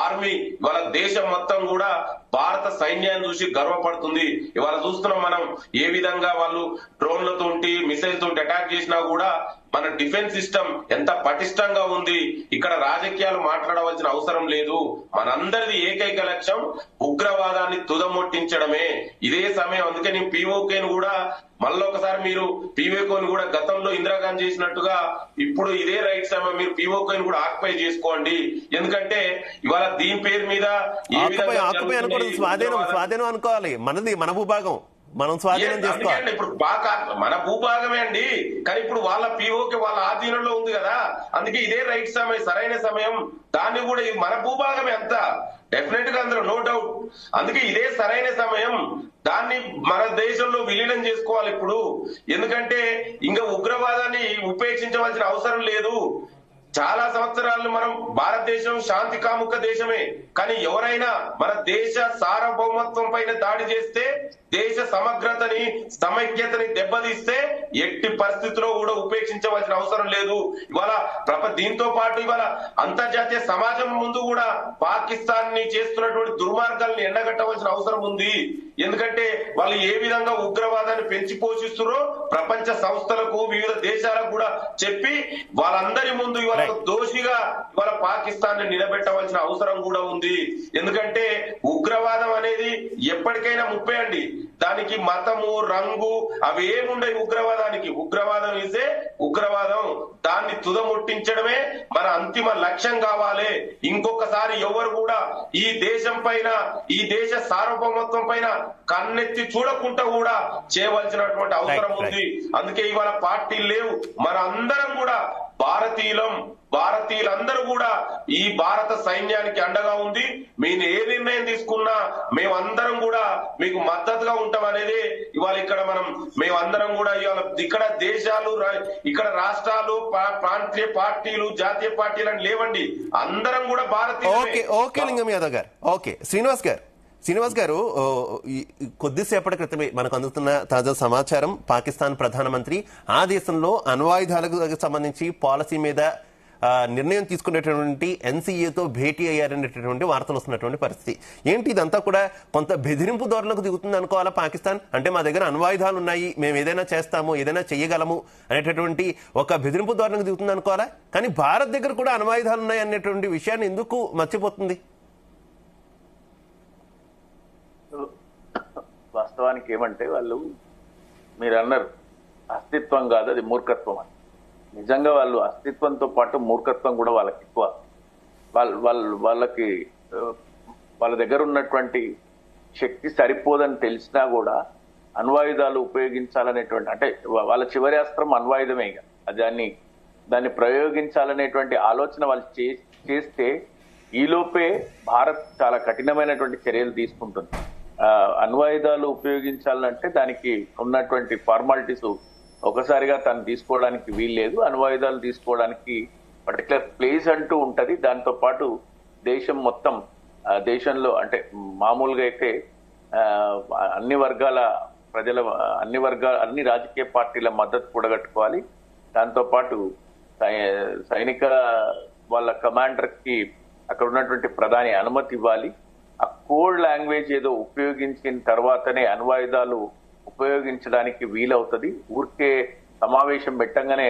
ఆర్మీ ఇవాళ దేశం మొత్తం కూడా భారత సైన్యాన్ని చూసి గర్వపడుతుంది. ఇవాళ చూస్తున్నాం మనం ఏ విధంగా వాళ్ళు డ్రోన్లతోటి, మిసైల్ తోటి అటాక్ చేసినా కూడా మన డిఫెన్స్ సిస్టమ్ ఎంత పటిష్టంగా ఉంది. ఇక్కడ రాజకీయాలు మాట్లాడవలసిన అవసరం లేదు. మనందరిది ఏకైక లక్ష్యం ఉగ్రవాదాన్ని తుదముట్టించడమే. ఇదే సమయం. అందుకే నేను పీఓకేను కూడా మళ్ళొకసారి మీరు పీఓకేని కూడా గతంలో ఇందిరాగాంధీ చేసినట్టుగా ఇప్పుడు ఇదే రైట్ సమయం మీరు పీఓకేని కూడా ఆక్యుపై చేసుకోండి. ఎందుకంటే ఇవాళ దీని పేరు మీద ఏ విధంగా స్వాధీనం అనుకోవాలి. మనది, మన భూభాగం మనం స్వాధీనం చేసుకోవాలి. ఇప్పుడు మన భూభాగమే అండి, కానీ ఇప్పుడు వాళ్ళ పీఓకే వాళ్ళ ఆధీనంలో ఉంది కదా. అందుకే ఇదే రైట్ సమయం, సరైన సమయం. దాన్ని కూడా మన భూభాగమే అంతా, డెఫినెట్ గా అందులో నో డౌట్. అందుకే ఇదే సరైన సమయం. దాన్ని మన దేశంలో విలీనం చేసుకోవాలి ఇప్పుడు. ఎందుకంటే ఇంకా ఉగ్రవాదాన్ని ఉపేక్షించవలసిన అవసరం లేదు. చాలా సంవత్సరాలు మనం భారతదేశం శాంతి కాముక దేశమే, కానీ ఎవరైనా మన దేశ సార్వభౌమత్వం పైన దాడి చేస్తే, దేశ సమగ్రతని, సమైక్యతని దెబ్బతీస్తే ఎట్టి పరిస్థితిలో కూడా ఉపేక్షించవలసిన అవసరం లేదు. ఇవాళ దీంతో పాటు ఇవాళ అంతర్జాతీయ సమాజం ముందు కూడా పాకిస్తాన్ ని చేస్తున్నటువంటి దుర్మార్గాలను ఎండగట్టవలసిన అవసరం ఉంది. ఎందుకంటే వాళ్ళు ఏ విధంగా ఉగ్రవాదాన్ని పెంచి పోషిస్తున్నారో ప్రపంచ సంస్థలకు, వివిధ దేశాలకు కూడా చెప్పి వాళ్ళందరి ముందు ఇవాళ దోషిగా ఇవాళ పాకిస్తాన్ ని నిలబెట్టవలసిన అవసరం కూడా ఉంది. ఎందుకంటే ఉగ్రవాదం అనేది ఎప్పటికైనా ముప్పే అండి. దానికి మతము, రంగు అవి ఏముండయి ఉగ్రవాదానికి. ఉగ్రవాదం ఇస్తే ఉగ్రవాదం, దాన్ని తుదముట్టించడమే మన అంతిమ లక్ష్యం కావాలి. ఇంకొకసారి ఎవరు కూడా ఈ దేశం పైన, ఈ దేశ సార్వభౌమత్వం పైన కన్నెత్తి చూడకుండా కూడా చేయవలసినటువంటి అవసరం ఉంది. అందుకే ఇవాళ పార్టీలు లేవు. మన అందరం కూడా భారతీయులందరూ కూడా ఈ భారత సైన్యానికి అండగా ఉంది. మీరు ఏ నిర్ణయం తీసుకున్నా మేమందరం కూడా మీకు మద్దతుగా ఉంటాం అనేది ఇవాళ ఇక్కడ మేమందరం కూడా ఇవాళ ఇక్కడ దేశాలు, ఇక్కడ రాష్ట్రాలు, ప్రాంతీయ పార్టీలు, జాతీయ పార్టీలు అని లేవండి. అందరం కూడా భారతీయ. ఓకే లింగం యాదవ్ గారు. ఓకే శ్రీనివాస్ గారు, కొద్దిసేపటి క్రితమే మనకు అందుతున్న తాజా సమాచారం, పాకిస్తాన్ ప్రధానమంత్రి ఆ దేశంలో అణ్వాయుధాలకు సంబంధించి పాలసీ మీద నిర్ణయం తీసుకునేటటువంటి ఎన్సీఏతో భేటీ అయ్యారనేటటువంటి వార్తలు వస్తున్నటువంటి పరిస్థితి ఏంటి? ఇదంతా కూడా కొంత బెదిరింపు ధోరణికి దిగుతుంది అనుకోవాలా పాకిస్తాన్? అంటే మా దగ్గర అణ్వాయుధాలు ఉన్నాయి, మేము ఏదైనా చేస్తాము, ఏదైనా చెయ్యగలము అనేటటువంటి ఒక బెదిరింపు ధోరణికి దిగుతుంది అనుకోవాలా? కానీ భారత్ దగ్గర కూడా అణ్వాయుధాలు ఉన్నాయి అనేటువంటి విషయాన్ని ఎందుకు మర్చిపోతుంది? వాస్తవానికి ఏమంటే వాళ్ళు, మీరు అన్నారు అస్తిత్వం కాదు అది మూర్ఖత్వం అని. నిజంగా వాళ్ళు అస్తిత్వంతో పాటు మూర్ఖత్వం కూడా వాళ్ళకి ఎక్కువ. వాళ్ళకి వాళ్ళ దగ్గర ఉన్నటువంటి శక్తి సరిపోదని తెలిసినా కూడా అణ్వాయుధాలు ఉపయోగించాలనేటువంటి, అంటే వాళ్ళ చివరి అస్త్రం అణ్వాయుధమే. దాన్ని ప్రయోగించాలనేటువంటి ఆలోచన వాళ్ళు చేస్తే ఈలోపే భారత్ చాలా కఠినమైనటువంటి చర్యలు తీసుకుంటుంది. అణ్వాయుధాలు ఉపయోగించాలంటే దానికి ఉన్నటువంటి ఫార్మాలిటీస్ ఒకసారిగా తను తీసుకోవడానికి వీల్లేదు. అణ్వాయుధాలు తీసుకోవడానికి పర్టికులర్ ప్లేస్ అంటూ ఉంటది. దాంతో పాటు దేశం మొత్తం, దేశంలో అంటే మామూలుగా అయితే అన్ని వర్గాల ప్రజల, అన్ని రాజకీయ పార్టీల మద్దతు కూడగట్టుకోవాలి. దాంతో పాటు సైనిక వాళ్ళ కమాండర్ కి అక్కడ ఉన్నటువంటి ప్రధాని అనుమతి ఇవ్వాలి. ఆ కోడ్ లాంగ్వేజ్ ఏదో ఉపయోగించిన తర్వాతనే అణ్వాయుధాలు ఉపయోగించడానికి వీలవుతుంది. ఊరికే సమావేశం పెట్టంగానే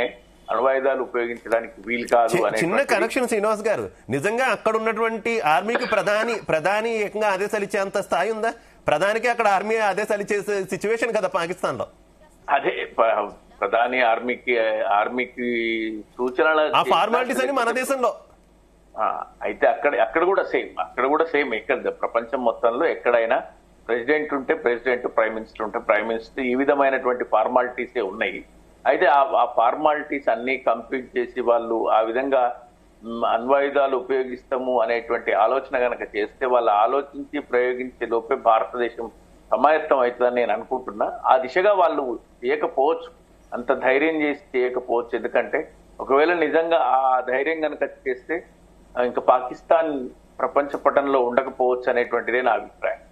అణ్వాయుధాలు ఉపయోగించడానికి వీలు కాదు అనే చిన్న కనెక్షన్. శ్రీనివాస్ గారు, నిజంగా అక్కడ ఉన్నటువంటి ఆర్మీకి ప్రధాని ఏకంగా ఆదేశాలు ఇచ్చేంత స్థాయి ఉందా? ప్రధానికి అక్కడ ఆర్మీ ఆదేశాలు ఇచ్చే సిచ్యువేషన్ కదా పాకిస్తాన్ లో. అదే ప్రధాని ఆర్మీకి సూచనలు, ఆ ఫార్మాలిటీస్ అని మన దేశంలో అయితే అక్కడ కూడా సేమ్ ఇక్కడ ప్రపంచం మొత్తంలో ఎక్కడైనా ప్రెసిడెంట్ ఉంటే ప్రెసిడెంట్, ప్రైమ్ మినిస్టర్ ఉంటే ప్రైమ్ మినిస్టర్, ఈ విధమైనటువంటి ఫార్మాలిటీసే ఉన్నాయి. అయితే ఆ ఫార్మాలిటీస్ అన్ని కంప్లీట్ చేసి వాళ్ళు ఆ విధంగా అణ్వాయుధాలు ఉపయోగిస్తాము అనేటువంటి ఆలోచన గనక చేస్తే, వాళ్ళు ఆలోచించి ప్రయోగించే లోపే భారతదేశం సమాయత్తం అవుతుందని నేను అనుకుంటున్నా. ఆ దిశగా వాళ్ళు చేయకపోవచ్చు, అంత ధైర్యం చేసి చేయకపోవచ్చు. ఎందుకంటే ఒకవేళ నిజంగా ఆ ధైర్యం గనక చేస్తే ఇంకా పాకిస్తాన్ ప్రపంచ పటంలో ఉండకపోవచ్చు అనేటువంటిదే నా అభిప్రాయం.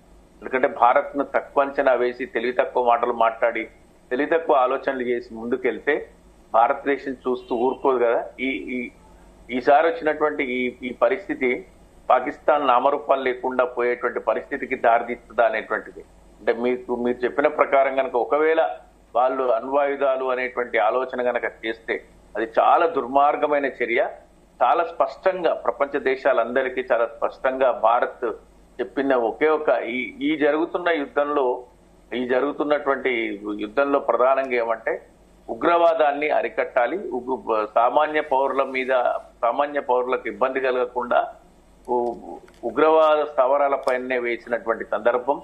ఎందుకంటే భారత్ ను తక్కువ అంచనా వేసి తెలివి తక్కువ మాటలు మాట్లాడి తెలివి తక్కువ ఆలోచనలు చేసి ముందుకెళ్తే భారతదేశం చూస్తూ ఊరుకోదు కదా. ఈసారి వచ్చినటువంటి ఈ పరిస్థితి పాకిస్తాన్ నామరూపాలు లేకుండా పోయేటువంటి పరిస్థితికి దారితీస్తుందా అనేటువంటిది. అంటే మీరు చెప్పిన ప్రకారం కనుక ఒకవేళ వాళ్ళు అణ్వాయుధాలు అనేటువంటి ఆలోచన కనుక చేస్తే అది చాలా దుర్మార్గమైన చర్య. చాలా స్పష్టంగా ప్రపంచ దేశాలందరికీ చాలా స్పష్టంగా భారత్ చెప్పిన ఒకే ఒక ఈ జరుగుతున్నటువంటి యుద్ధంలో ప్రధానంగా ఏమంటే ఉగ్రవాదాన్ని అరికట్టాలి, సామాన్య పౌరులకు ఇబ్బంది కలగకుండా ఉగ్రవాద స్థావరాలపైనే వేసినటువంటి సందర్భం.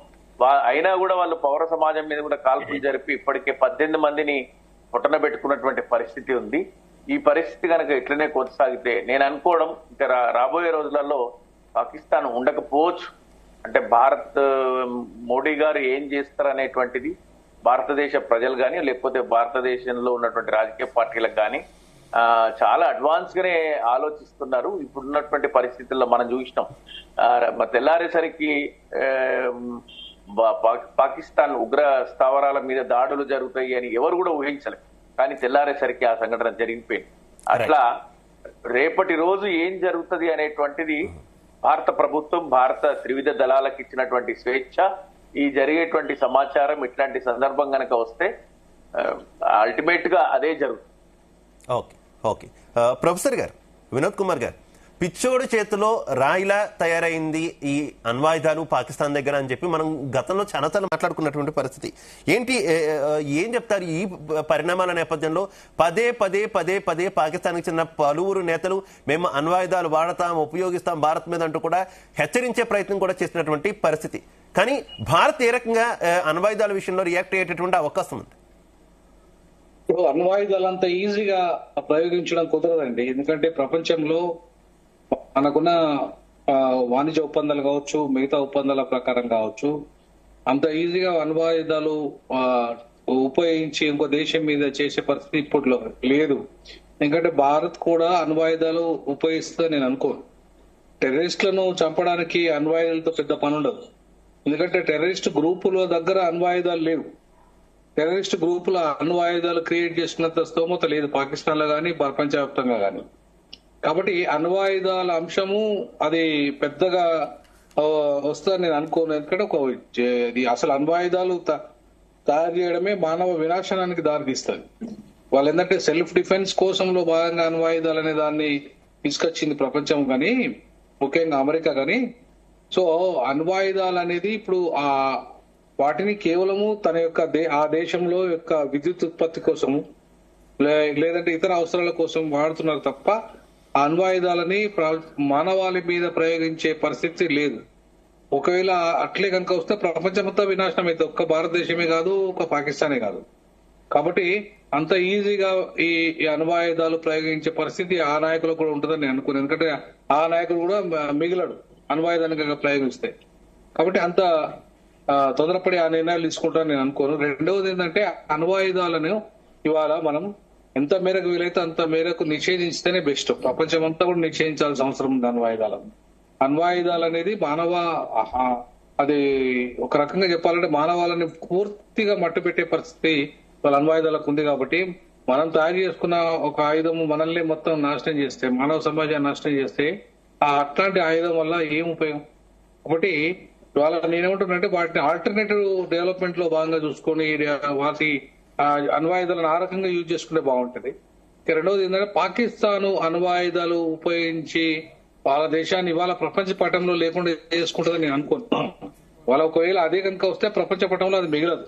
అయినా కూడా వాళ్ళు పౌర సమాజం మీద కూడా కాల్పులు జరిపి ఇప్పటికే 18 మందిని పొట్టన పెట్టుకున్నటువంటి పరిస్థితి ఉంది. ఈ పరిస్థితి కనుక ఇట్లనే కొనసాగితే నేను అనుకోవడం ఇంకా రాబోయే రోజులలో పాకిస్తాన్ ఉండకపోవచ్చు. అంటే మోడీ గారు ఏం చేస్తారనేటువంటిది భారతదేశ ప్రజలు కానీ లేకపోతే భారతదేశంలో ఉన్నటువంటి రాజకీయ పార్టీలకు కానీ చాలా అడ్వాన్స్ గానే ఆలోచిస్తున్నారు. ఇప్పుడున్నటువంటి పరిస్థితుల్లో మనం చూసినాం, తెల్లారేసరికి పాకిస్తాన్ ఉగ్ర స్థావరాల మీద దాడులు జరుగుతాయి అని ఎవరు కూడా ఊహించలేదు. కానీ తెల్లారేసరికి ఆ సంఘటన జరిగిపోయింది. అట్లా రేపటి రోజు ఏం జరుగుతుంది అనేటువంటిది భారత ప్రభుత్వం, భారత త్రివిధ దళాలకు ఇచ్చినటువంటి స్వేచ్ఛ, ఈ జరిగేటువంటి సమాచారం ఇట్లాంటి సందర్భం కనుక వస్తే అల్టిమేట్ గా అదే జరుగుతుంది. ఓకే ప్రొఫెసర్ గారు, వినోద్ కుమార్ గారు, పిచ్చోడి చేతిలో రాయిలా తయారైంది ఈ అణ్వాయుధాలు పాకిస్తాన్ దగ్గర అని చెప్పి మనం గతంలో చాలా మాట్లాడుకున్నటువంటి పరిస్థితి. ఏం చెప్తారు ఈ పరిణామాల నేపథ్యంలో? పదే పాకిస్తాన్కి చెందిన పలువురు నేతలు మేము అణ్వాయుధాలు వాడతాం, ఉపయోగిస్తాం భారత్ మీద అంటూ కూడా హెచ్చరించే ప్రయత్నం కూడా చేసినటువంటి పరిస్థితి. కానీ భారత్ ఏ రకంగా అణ్వాయుధాల విషయంలో రియాక్ట్ అయ్యేటటువంటి అవకాశం ఉంది? ఇప్పుడు అణ్వాయుధాలు అంత ఈజీగా ప్రయోగించడం కుదరదండి. ఎందుకంటే ప్రపంచంలో మనకున్న వాణిజ్య ఒప్పందాలు కావచ్చు, మిగతా ఒప్పందాల ప్రకారం కావచ్చు, అంత ఈజీగా అణ్వాయుధాలు ఉపయోగించి ఇంకో దేశం మీద చేసే పరిస్థితి ఇప్పట్లో లేదు. ఎందుకంటే భారత్ కూడా అణ్వాయుధాలు ఉపయోగిస్తుందని నేను అనుకోను. టెర్రరిస్టులను చంపడానికి అణ్వాయుధాలతో పెద్ద పని ఉండదు. ఎందుకంటే టెర్రరిస్ట్ గ్రూపుల దగ్గర అణ్వాయుధాలు లేవు. టెర్రరిస్ట్ గ్రూపుల అణ్వాయుధాలు క్రియేట్ చేసినంత స్తోమత లేదు పాకిస్తాన్ లో కానీ ప్రపంచవ్యాప్తంగా కానీ. కాబట్టి అణ్వాయుధాల అంశము అది పెద్దగా వస్తుందని నేను అనుకోను. ఎందుకంటే అసలు అణ్వాయుధాలు తయారు చేయడమే మానవ వినాశనానికి దారితీస్తుంది. వాళ్ళు ఏంటంటే సెల్ఫ్ డిఫెన్స్ కోసంలో భాగంగా అణ్వాయుధాలు అనే దాన్ని తీసుకొచ్చింది ప్రపంచం కానీ, ముఖ్యంగా అమెరికా కానీ. సో అణ్వాయుధాలు అనేది ఇప్పుడు వాటిని కేవలము తన యొక్క ఆ దేశంలో యొక్క విద్యుత్ ఉత్పత్తి కోసము లేదంటే ఇతర అవసరాల కోసం వాడుతున్నారు తప్ప అణ్వాయుధాలని మానవాళి మీద ప్రయోగించే పరిస్థితి లేదు. ఒకవేళ అట్లే కనుక వస్తే ప్రపంచం మొత్తం వినాశనం అయితే ఒక్క భారతదేశమే కాదు, ఒక్క పాకిస్తానే కాదు. కాబట్టి అంత ఈజీగా ఈ అణ్వాయుధాలు ప్రయోగించే పరిస్థితి ఆ నాయకులకు కూడా ఉంటుందని నేను అనుకున్నాను. ఎందుకంటే ఆ నాయకుడు కూడా మిగిలడు అణ్వాయుధాన్ని ప్రయోగిస్తే. కాబట్టి అంత తొందరపడి ఆ నిర్ణయాలు తీసుకుంటారని నేను అనుకోను. రెండవది ఏంటంటే అణ్వాయుధాలను ఇవాళ మనం ఎంత మేరకు వీలైతే అంత మేరకు నిషేధిస్తేనే బెస్ట్. ప్రపంచం అంతా కూడా నిషేధించాల్సిన అవసరం ఉంది అణ్వాయుధాలను. అణ్వాయుధాలు అనేది అది ఒక రకంగా చెప్పాలంటే మానవాళిని పూర్తిగా మట్టు పెట్టే పరిస్థితి వాళ్ళ అణ్వాయుధాలకు ఉంది. కాబట్టి మనం తయారు చేసుకున్న ఒక ఆయుధం మనల్ని మొత్తం నాశనం చేస్తే, మానవ సమాజాన్ని నాశనం చేస్తే అట్లాంటి ఆయుధం వల్ల ఏం ఉపయోగం? కాబట్టి ఇవాళ నేనేమంటున్నానంటే వాటిని ఆల్టర్నేటివ్ డెవలప్మెంట్ లో భాగంగా చూసుకొని వాటి అణ్వాయుధాలను ఆ రకంగా యూజ్ చేసుకుంటే బాగుంటది. రెండవది ఏంటంటే పాకిస్తాన్ అణ్వాయుధాలు ఉపయోగించి వాళ్ళ దేశాన్ని ఇవాళ ప్రపంచ పటంలో లేకుండా చేసుకుంటుందని నేను అనుకుంటున్నాను. వాళ్ళ ఒకవేళ అదే కనుక వస్తే ప్రపంచ పటంలో అది మిగలదు.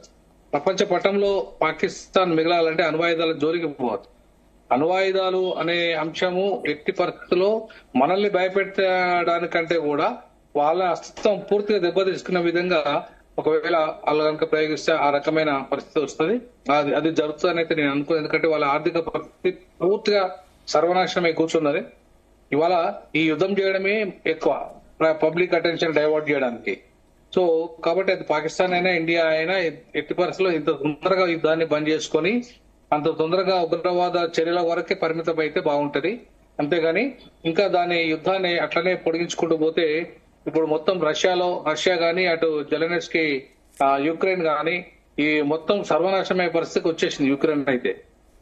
ప్రపంచ పటంలో పాకిస్తాన్ మిగలాలంటే అణ్వాయుధాల జోలికి పోవద్దు. అణ్వాయుధాలు అనే అంశము ఎట్టి పరిస్థితుల్లో మనల్ని భయపెట్టడానికంటే కూడా వాళ్ళ అస్తిత్వం పూర్తిగా దెబ్బతీసుకున్న విధంగా ఒకవేళ వాళ్ళు కనుక ప్రయోగిస్తే ఆ రకమైన పరిస్థితి వస్తుంది. అది జరుగుతుందని అయితే నేను అనుకోను. ఎందుకంటే వాళ్ళ ఆర్థిక పరిస్థితి పూర్తిగా సర్వనాశనమై కూర్చున్నది. ఇవాళ ఈ యుద్ధం చేయడమే ఎక్కువ, పబ్లిక్ అటెన్షన్ డైవర్ట్ చేయడానికి. సో కాబట్టి అది పాకిస్తాన్ అయినా ఇండియా అయినా ఎట్టి పరిస్థితుల్లో ఇంత తొందరగా యుద్ధాన్ని బంద్ చేసుకొని అంత తొందరగా ఉగ్రవాద చర్యల వరకే పరిమితం అయితే బాగుంటది. అంతేగాని ఇంకా దాని యుద్ధాన్ని అట్లనే పొడిగించుకుంటూ పోతే ఇప్పుడు మొత్తం రష్యా గానీ అటు జెలెన్స్కీ యుక్రెయిన్ గానీ ఈ మొత్తం సర్వనాశనమయ్యే పరిస్థితికి వచ్చేసింది యుక్రెయిన్ అయితే.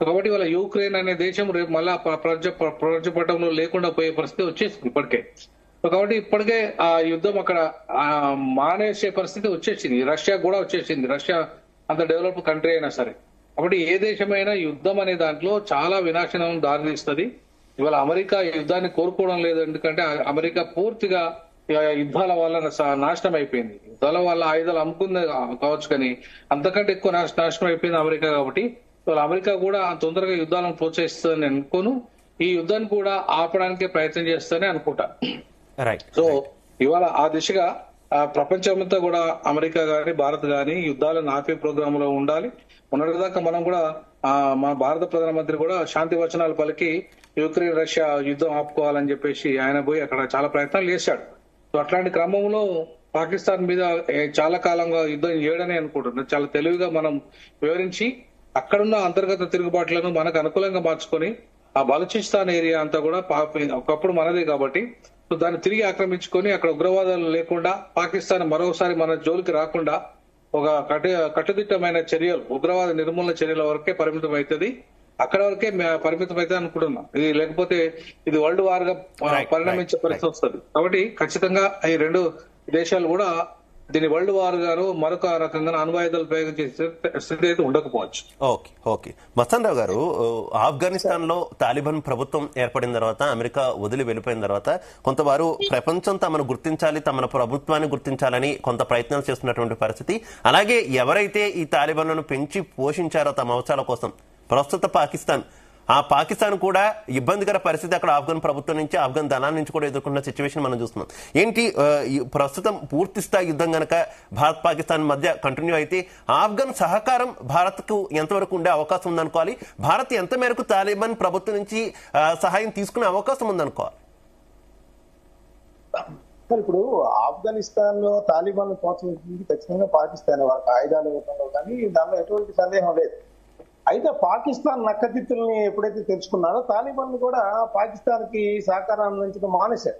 కాబట్టి వాళ్ళ యుక్రెయిన్ అనే దేశం రేపు మళ్ళా ప్రపంచ పటంలో లేకుండా పోయే పరిస్థితి వచ్చేసింది ఇప్పటికే. కాబట్టి ఇప్పటికే ఆ యుద్ధం అక్కడ మానేసే పరిస్థితి వచ్చేసింది. రష్యా కూడా వచ్చేసింది. రష్యా అంత డెవలప్ కంట్రీ అయినా సరే. కాబట్టి ఏ దేశమైనా యుద్ధం అనే దాంట్లో చాలా వినాశనం దారితీస్తుంది. ఇవాళ అమెరికా యుద్ధాన్ని కోరుకోవడం లేదు. ఎందుకంటే అమెరికా పూర్తిగా యుద్ధాల వల్ల నాశనం అయిపోయింది. యుద్ధాల వల్ల ఆయుధాలు అమ్ముకుంది కావచ్చు, కానీ అంతకంటే ఎక్కువ నాశనం అయిపోయింది అమెరికా. కాబట్టి ఇవాళ అమెరికా కూడా తొందరగా యుద్ధాలను ప్రోత్సహిస్తుందని అనుకోను. ఈ యుద్ధాన్ని కూడా ఆపడానికే ప్రయత్నం చేస్తానని అనుకుంటా. సో ఇవాళ ఆ దిశగా ప్రపంచమంతా కూడా అమెరికా గాని భారత్ గాని యుద్ధాలను ఆపే ప్రోగ్రామ్ లో ఉండాలి. మొన్నటిదాకా మనం కూడా మన భారత ప్రధానమంత్రి కూడా శాంతి వచనాలు పలికి యుక్రెయిన్ రష్యా యుద్ధం ఆపుకోవాలని చెప్పేసి ఆయన పోయి అక్కడ చాలా ప్రయత్నాలు చేశాడు. సో అట్లాంటి క్రమంలో పాకిస్తాన్ మీద చాలా కాలంగా యుద్ధం చేయడని అనుకుంటున్నాను. చాలా తెలివిగా మనం వివరించి అక్కడున్న అంతర్గత తిరుగుబాట్లను మనకు అనుకూలంగా మార్చుకొని ఆ బలూచిస్తాన్ ఏరియా అంతా కూడా ఒకప్పుడు మనదే కాబట్టి సో దాన్ని తిరిగి ఆక్రమించుకొని అక్కడ ఉగ్రవాదాలు లేకుండా పాకిస్తాన్ మరోసారి మన జోలికి రాకుండా ఒక కట్టుదిట్టమైన చర్యలు, ఉగ్రవాద నిర్మూలన చర్యల వరకే పరిమితం అవుతుంది. అక్కడ వరకే పరిమితం అయితే అనుకుంటున్నాం. ఇది లేకపోతే ఇది వరల్డ్ వార్ గా పరిణమించే పరిస్థితి వస్తుంది. కాబట్టి ఖచ్చితంగా ఈ రెండు దేశాలు కూడా దీని వరల్డ్ వార్ గాను మరొక రకంగా అణ్వాయుధాలు ప్రయోగించే స్థితి అయితే ఉండకపోవచ్చు. ఓకే మస్తాన్ రావు గారు, ఆఫ్ఘనిస్తాన్ లో తాలిబాన్ ప్రభుత్వం ఏర్పడిన తర్వాత, అమెరికా వదిలి వెళ్ళిపోయిన తర్వాత కొంతవారు ప్రపంచం తమను గుర్తించాలి, తమ ప్రభుత్వాన్ని గుర్తించాలని కొంత ప్రయత్నాలు చేస్తున్నటువంటి పరిస్థితి. అలాగే ఎవరైతే ఈ తాలిబాన్లను పెంచి పోషించారో తమ అవసరాల కోసం, ప్రస్తుత పాకిస్తాన్ కూడా ఇబ్బందికర పరిస్థితి అక్కడ ఆఫ్ఘన్ ప్రభుత్వం నుంచి, ఆఫ్ఘన్ దళాల నుంచి కూడా ఎదుర్కొన్న సిచ్యువేషన్ మనం చూస్తున్నాం. ఏంటి ప్రస్తుతం పూర్తి స్థాయి యుద్ధం గనక భారత్ పాకిస్తాన్ మధ్య కంటిన్యూ అయితే ఆఫ్ఘన్ సహకారం భారత్ కు ఎంతవరకు ఉండే అవకాశం ఉందనుకోవాలి? భారత్ ఎంత మేరకు తాలిబాన్ ప్రభుత్వం నుంచి సహాయం తీసుకునే అవకాశం ఉందనుకోవాలి? ఇప్పుడు ఆఫ్ఘనిస్తాన్ లో తాలిబాన్ ప్రోత్సహించింది ఖచ్చితంగా పాకిస్తాన్, వారికి ఆయుధాలు ఇవ్వడంలో కానీ దానిలో ఎటువంటి సందేహం లేదు. అయితే పాకిస్తాన్ నక్కతిత్తుల్ని ఎప్పుడైతే తెచ్చుకున్నారో తాలిబాన్ కూడా పాకిస్తాన్ కి సహకారం అందించడం మానేశారు.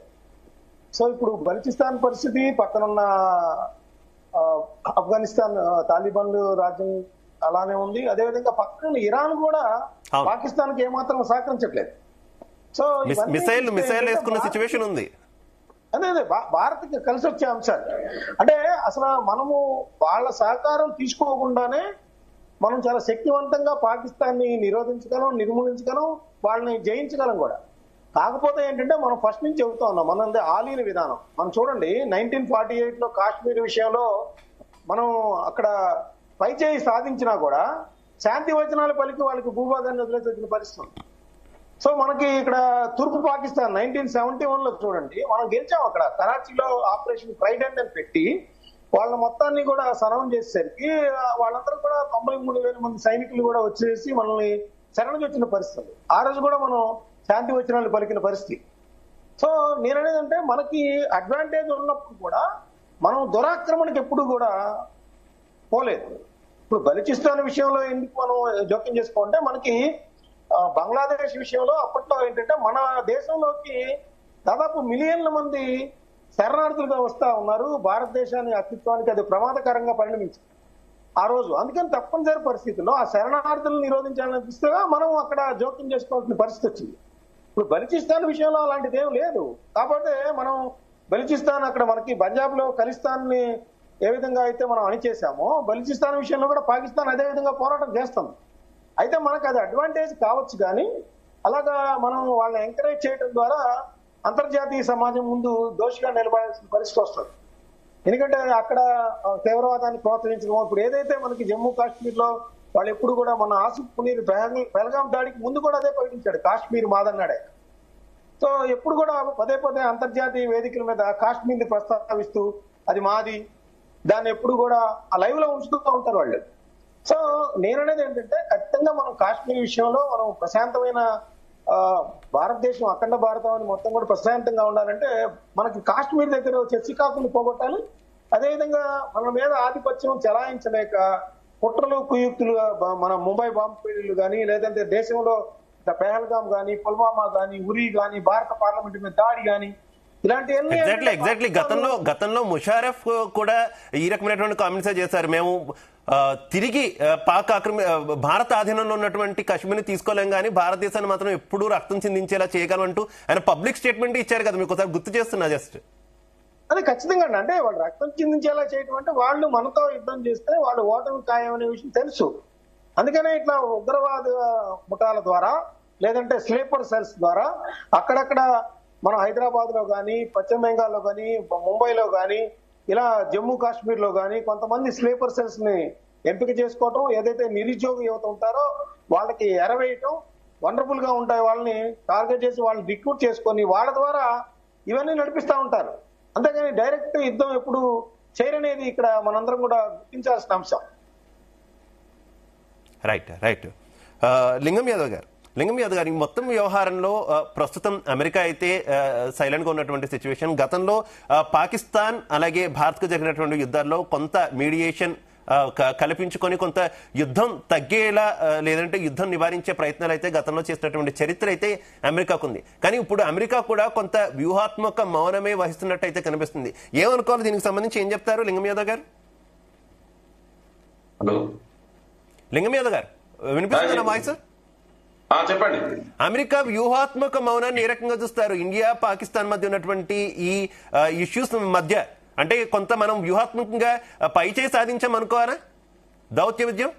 సో ఇప్పుడు బలూచిస్తాన్ పరిస్థితి, పక్కనున్న ఆఫ్ఘనిస్తాన్ తాలిబాన్లు రాజ్యం అలానే ఉంది. అదేవిధంగా పక్కన ఇరాన్ కూడా పాకిస్తాన్ కి ఏమాత్రం సహకరించట్లేదు. సో మిసైల్ వేసుకున్న సిచ్యువేషన్ ఉంది. అదే భారత్ కి కలిసి వచ్చే అంశాలు. అంటే అసలు మనము వాళ్ళ సహకారం తీసుకోకుండానే మనం చాలా శక్తివంతంగా పాకిస్తాన్ ని నిరోధించగలం, నిర్మూలించగలం, వాళ్ళని జయించగలం కూడా. కాకపోతే ఏంటంటే మనం ఫస్ట్ నుంచి చెబుతా ఉన్నాం, మనది ఆలీన విధానం. మనం చూడండి 1948 లో కాశ్మీర్ విషయంలో మనం అక్కడ పైచేయి సాధించినా కూడా శాంతి వచనాలు పలికి వాళ్ళకి భూభాగాన్ని వదిలేసి వచ్చిన పరిస్థితి. సో మనకి ఇక్కడ తూర్పు పాకిస్తాన్ 1971 లో చూడండి మనం గెలిచాం. అక్కడ కరాచీలో ఆపరేషన్ ట్రైడెంట్ అని పెట్టి వాళ్ళ మొత్తాన్ని కూడా సరౌండ్ చేసేసరికి వాళ్ళందరూ కూడా 93,000 మంది సైనికులు కూడా వచ్చేసి మనల్ని శరణొచ్చిన పరిస్థితి. ఆ రోజు కూడా మనం శాంతి వచనాలు పలికిన పరిస్థితి. సో నేననేది అంటే మనకి అడ్వాంటేజ్ ఉన్నప్పుడు కూడా మనం దురాక్రమణకి ఎప్పుడు కూడా పోలేదు. ఇప్పుడు బలూచిస్తాన్ విషయంలో ఎందుకు మనం జోక్యం చేసుకోవాలంటే మనకి బంగ్లాదేశ్ విషయంలో అప్పట్లో ఏంటంటే మన దేశంలోకి దాదాపు మిలియన్ల మంది శరణార్థులుగా వస్తా ఉన్నారు. భారతదేశాన్ని అస్తిత్వానికి అది ప్రమాదకరంగా పరిణమించింది ఆ రోజు. అందుకని తప్పనిసరి పరిస్థితుల్లో ఆ శరణార్థులను నిరోధించాలనిపిస్తే మనం అక్కడ జోక్యం చేసుకోవాల్సిన పరిస్థితి వచ్చింది. ఇప్పుడు బలూచిస్తాన్ విషయంలో అలాంటిది ఏం లేదు. కాబట్టి మనం బలూచిస్తాన్ అక్కడ మనకి పంజాబ్ లో ఖలిస్తాన్ ని ఏ విధంగా అయితే మనం అణిచేసామో బలూచిస్తాన్ విషయంలో కూడా పాకిస్తాన్ అదే విధంగా పోరాటం చేస్తాం. అయితే మనకు అది అడ్వాంటేజ్ కావచ్చు, కానీ అలాగా మనం వాళ్ళని ఎంకరేజ్ చేయడం ద్వారా అంతర్జాతీయ సమాజం ముందు దోషిగా నిలబడాల్సిన పరిస్థితి వస్తుంది. ఎందుకంటే అక్కడ తీవ్రవాదాన్ని ప్రోత్సహించడం, ఇప్పుడు ఏదైతే మనకి జమ్మూ కాశ్మీర్ లో వాళ్ళు ఎప్పుడు కూడా మన ఆసిఫ్ మునీర్ పెహల్గాం దాడికి ముందు కూడా అదే ప్రకటించాడు, కాశ్మీర్ మాదన్నాడే. సో ఎప్పుడు కూడా పదే పదే అంతర్జాతీయ వేదికల మీద కాశ్మీర్ ని ప్రస్తావిస్తూ అది మాది, దాన్ని ఎప్పుడు కూడా ఆ లైవ్ లో ఉంచుతూ ఉంటారు వాళ్ళు. సో నేననేది ఏంటంటే ఖచ్చితంగా మనం కాశ్మీర్ విషయంలో మనం ప్రశాంతమైన భారతదేశం అఖండ భారతాన్ని మొత్తం కూడా ప్రశాంతంగా ఉండాలంటే మనకి కాశ్మీర్ దగ్గర వచ్చే చికాకులు పోగొట్టాలి. అదేవిధంగా మన మీద ఆధిపత్యం చెలాయించలేక కుట్రలు కుయుక్తులు మన ముంబై బాంబు పేలుళ్లు కానీ, లేదంటే దేశంలో పెహల్గాం కానీ, పుల్వామా కానీ, ఉరి కానీ, భారత పార్లమెంట్ మీద దాడి కానీ ఇలాంటివన్నీ ఎగ్జాక్ట్లీ గతంలో ముషారఫ్ కూడా ఈ రకమైనటువంటి కామెంట్స్ చేశారు. మేము తిరిగి పాక్ భారత ఆధీనంలో ఉన్నటువంటి కాశ్మీర్ ని తీసుకోలేం కానీ భారతదేశాన్ని మాత్రం ఎప్పుడూ రక్తం చిందించేలా చేయగలం అంటూ ఆయన పబ్లిక్ స్టేట్మెంట్ ఇచ్చారు కదా. మీకు ఒకసారి గుర్తు చేస్తున్నా జస్ట్. అది ఖచ్చితంగా అంటే వాళ్ళు రక్తం చిందించేలా చేయటం అంటే వాళ్ళు మనతో యుద్ధం చేస్తే వాళ్ళు ఓటమి ఖాయం అనే విషయం తెలుసు. అందుకనే ఇట్లా ఉగ్రవాద ముఠాల ద్వారా లేదంటే స్లీపర్ సెల్స్ ద్వారా అక్కడక్కడ మనం హైదరాబాద్ లో కానీ, పశ్చిమ బెంగాల్లో కానీ, ముంబైలో కానీ, ఇలా జమ్మూ కాశ్మీర్ లో కానీ కొంతమంది స్లీపర్ సెల్స్ ని ఎంపిక చేసుకోవటం, ఏదైతే నిరుద్యోగ యువత ఉంటారో వాళ్ళకి ఎరవేయటం, వండర్ఫుల్ గా ఉంటాయి వాళ్ళని టార్గెట్ చేసి వాళ్ళని రిక్రూట్ చేసుకొని వాళ్ళ ద్వారా ఇవన్నీ నడిపిస్తా ఉంటారు. అంతేగాని డైరెక్ట్ యుద్ధం ఎప్పుడు చేయరనేది ఇక్కడ మనందరం కూడా గుర్తించాల్సిన అంశం. రైట్. లింగం యాదవ్ గారు ఈ మొత్తం వ్యవహారంలో ప్రస్తుతం అమెరికా అయితే సైలెంట్ గా ఉన్నటువంటి సిచ్యువేషన్. గతంలో పాకిస్తాన్ అలాగే భారత్ కు జరిగినటువంటి యుద్ధాల్లో కొంత మీడియేషన్ కల్పించుకొని కొంత యుద్ధం తగ్గేలా లేదంటే యుద్ధం నివారించే ప్రయత్నాలు అయితే గతంలో చేసినటువంటి చరిత్ర అయితే అమెరికాకు ఉంది. కానీ ఇప్పుడు అమెరికా కూడా కొంత వ్యూహాత్మక మౌనమే వహిస్తున్నట్టు అయితే కనిపిస్తుంది. ఏమనుకోవాలి దీనికి సంబంధించి ఏం చెప్తారు లింగం యాదవ్ గారు? హలో లింగం యాదవ్ గారు వినిపిస్తుందా నా వాయిస్? చెప్పండి. అమెరికా వ్యూహాత్మక మౌనాన్ని ఏ రకంగా చూస్తారు? ఇండియా పాకిస్తాన్ మధ్య ఉన్నటువంటి ఈ ఇష్యూస్ మధ్య అంటే కొంత మనం వ్యూహాత్మకంగా పైచేయి సాధించాం అనుకోవాలా దౌత్య విజయం?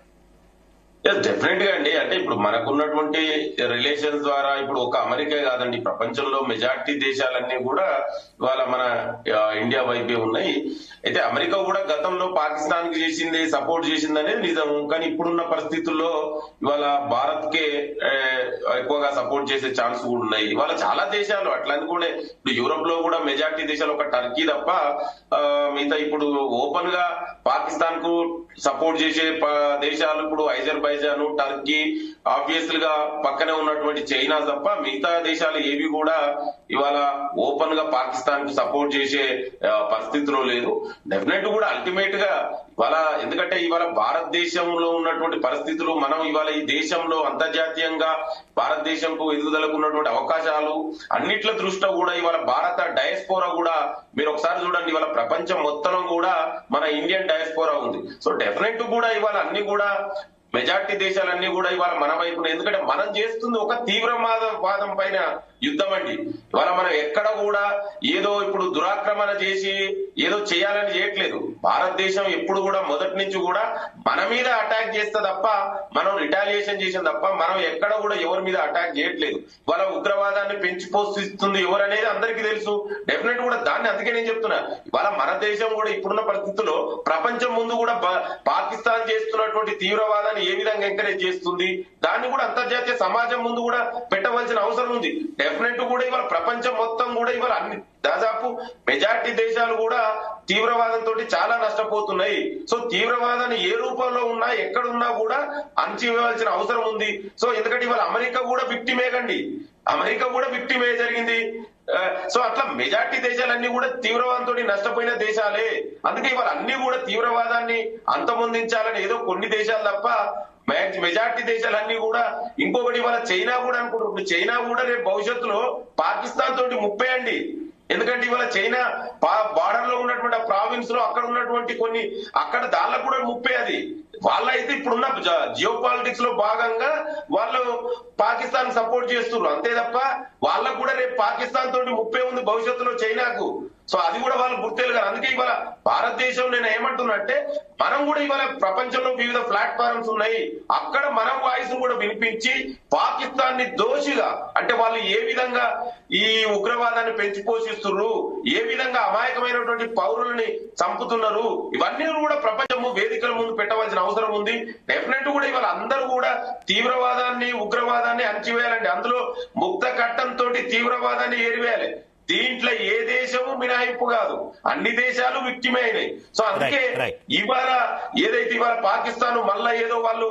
డెఫినెట్ గా అండి. అంటే ఇప్పుడు మనకున్నటువంటి రిలేషన్స్ ద్వారా ఇప్పుడు ఒక అమెరికా కాదండి, ప్రపంచంలో మెజార్టీ దేశాలన్నీ కూడా ఇవాళ మన ఇండియా వైపే ఉన్నాయి. అయితే అమెరికా కూడా గతంలో పాకిస్తాన్ కి చేసింది సపోర్ట్ చేసింది అనేది నిజం. కానీ ఇప్పుడున్న పరిస్థితుల్లో ఇవాళ భారత్ కే ఎక్కువగా సపోర్ట్ చేసే ఛాన్స్ కూడా ఉన్నాయి. ఇవాళ చాలా దేశాలు అట్లా కూడా ఇప్పుడు యూరోప్ లో కూడా మెజార్టీ దేశాలు ఒక టర్కీ తప్ప మిగతా ఇప్పుడు ఓపెన్ గా పాకిస్తాన్ కు సపోర్ట్ చేసే దేశాలు ఇప్పుడు అజర్బైజాన్, టర్కీ, ఆబ్వియస్లీ గా పక్కనే ఉన్నటువంటి చైనా తప్ప మిగతా దేశాలు ఏవి కూడా ఇవాళ ఓపెన్ గా పాకిస్తాన్ కు సపోర్ట్ చేసే పరిస్థితిలో లేదు. డెఫినెట్ కూడా అల్టిమేట్ గా ఇవాళ ఎందుకంటే ఇవాళ భారతదేశంలో ఉన్నటువంటి పరిస్థితులు మనం ఇవాళ ఈ దేశంలో అంతర్జాతీయంగా భారతదేశంకు ఎదుగుదలకు ఉన్నటువంటి అవకాశాలు అన్నిట్ల దృష్ట్యా కూడా ఇవాళ భారత డయాస్పోరా కూడా మీరు ఒకసారి చూడండి, ఇవాళ ప్రపంచం మొత్తం కూడా మన ఇండియన్ డయాస్పోరా ఉంది. సో డెఫినెట్ కూడా ఇవాళ అన్ని కూడా మెజార్టీ దేశాలన్నీ కూడా ఇవాళ మన వైపున, ఎందుకంటే మనం చేస్తుంది ఒక తీవ్రవాదం పైన యుద్ధం అండి. ఇవాళ మనం ఎక్కడ కూడా ఏదో ఇప్పుడు దురాక్రమణ చేసి ఏదో చేయాలని చేయట్లేదు. భారతదేశం ఎప్పుడు కూడా మొదటి నుంచి కూడా మన మీద అటాక్ చేస్తే తప్ప మనం రిటాలియేషన్ చేసిన తప్ప మనం ఎక్కడ కూడా ఎవరి మీద అటాక్ చేయట్లేదు. ఇవాళ ఉగ్రవాదాన్ని పెంచి పోషిస్తుంది ఎవరు అనేది అందరికీ తెలుసు. డెఫినెట్ కూడా దాన్ని అందుకే నేను చెప్తున్నా, ఇవాళ మన దేశం కూడా ఇప్పుడున్న పరిస్థితుల్లో ప్రపంచం ముందు కూడా పాకిస్తాన్ చేస్తున్నటువంటి తీవ్రవాదాన్ని ఏ విధంగా ఎంకరేజ్ చేస్తుంది దాన్ని కూడా అంతర్జాతీయ సమాజం ముందు కూడా పెట్టవలసిన అవసరం ఉంది. డెఫినెట్ కూడా ఇవాళ ప్రపంచం మొత్తం కూడా ఇవాళ అన్ని దాదాపు మెజార్టీ దేశాలు కూడా తీవ్రవాదంతో చాలా నష్టపోతున్నాయి. సో తీవ్రవాదాన్ని ఏ రూపంలో ఉన్నా ఎక్కడున్నా కూడా అణచివేయాల్సిన అవసరం ఉంది. సో ఎందుకంటే ఇవాళ అమెరికా కూడా విక్టిమే కండి, అమెరికా కూడా విక్టిమే జరిగింది. సో అట్లా మెజార్టీ దేశాలన్నీ కూడా తీవ్రవాదంతో నష్టపోయిన దేశాలే. అందుకే ఇవాళ అన్ని కూడా తీవ్రవాదాన్ని అంతమొందించాలని ఏదో కొన్ని దేశాలు తప్ప మెజార్టీ దేశాలన్నీ కూడా. ఇంకొకటి ఇవాళ చైనా కూడా అనుకుంటున్నారు, చైనా కూడా రేపు భవిష్యత్తులో పాకిస్తాన్ తోటి ముప్పే అండి. ఎందుకంటే ఇవాళ చైనా బార్డర్ లో ఉన్నటువంటి ప్రావిన్స్ లో అక్కడ ఉన్నటువంటి కొన్ని అక్కడ దాళ్ళకు కూడా ముప్పే అది. వాళ్ళైతే ఇప్పుడున్న జియో పాలిటిక్స్ లో భాగంగా వాళ్ళు పాకిస్తాన్ సపోర్ట్ చేస్తున్నారు అంతే తప్ప వాళ్ళకు కూడా రేపు పాకిస్తాన్ తోటి ముప్పే ఉంది భవిష్యత్తులో చైనాకు. సో అది కూడా వాళ్ళు గుర్తెలుగారు. అందుకే ఇవాళ భారతదేశం నేను ఏమంటున్నట్టే మనం కూడా ఇవాళ ప్రపంచంలో వివిధ ప్లాట్ఫామ్స్ ఉన్నాయి, అక్కడ మనం వాయిస్ కూడా వినిపించి పాకిస్తాన్ ని దోషిగా అంటే వాళ్ళు ఏ విధంగా ఈ ఉగ్రవాదాన్ని పెంచి పోషిస్తున్నారు, ఏ విధంగా అమాయకమైనటువంటి పౌరులని చంపుతున్నారు, ఇవన్నీ కూడా ప్రపంచము వేదికల ముందు పెట్టవలసిన అవసరం ఉంది. డెఫినెట్ కూడా ఇవాళ అందరూ కూడా తీవ్రవాదాన్ని ఉగ్రవాదాన్ని అణచివేయాలండి. అందులో ముక్త కట్టంతో తీవ్రవాదాన్ని ఏరివేయాలి. దీంట్లో ఏ దేశము మినహాయింపు కాదు, అన్ని దేశాలు విక్టిమే అయినాయి. సో అందుకే ఇవాళ ఏదైతే ఇవాళ పాకిస్తాన్ మళ్ళా ఏదో వాళ్ళు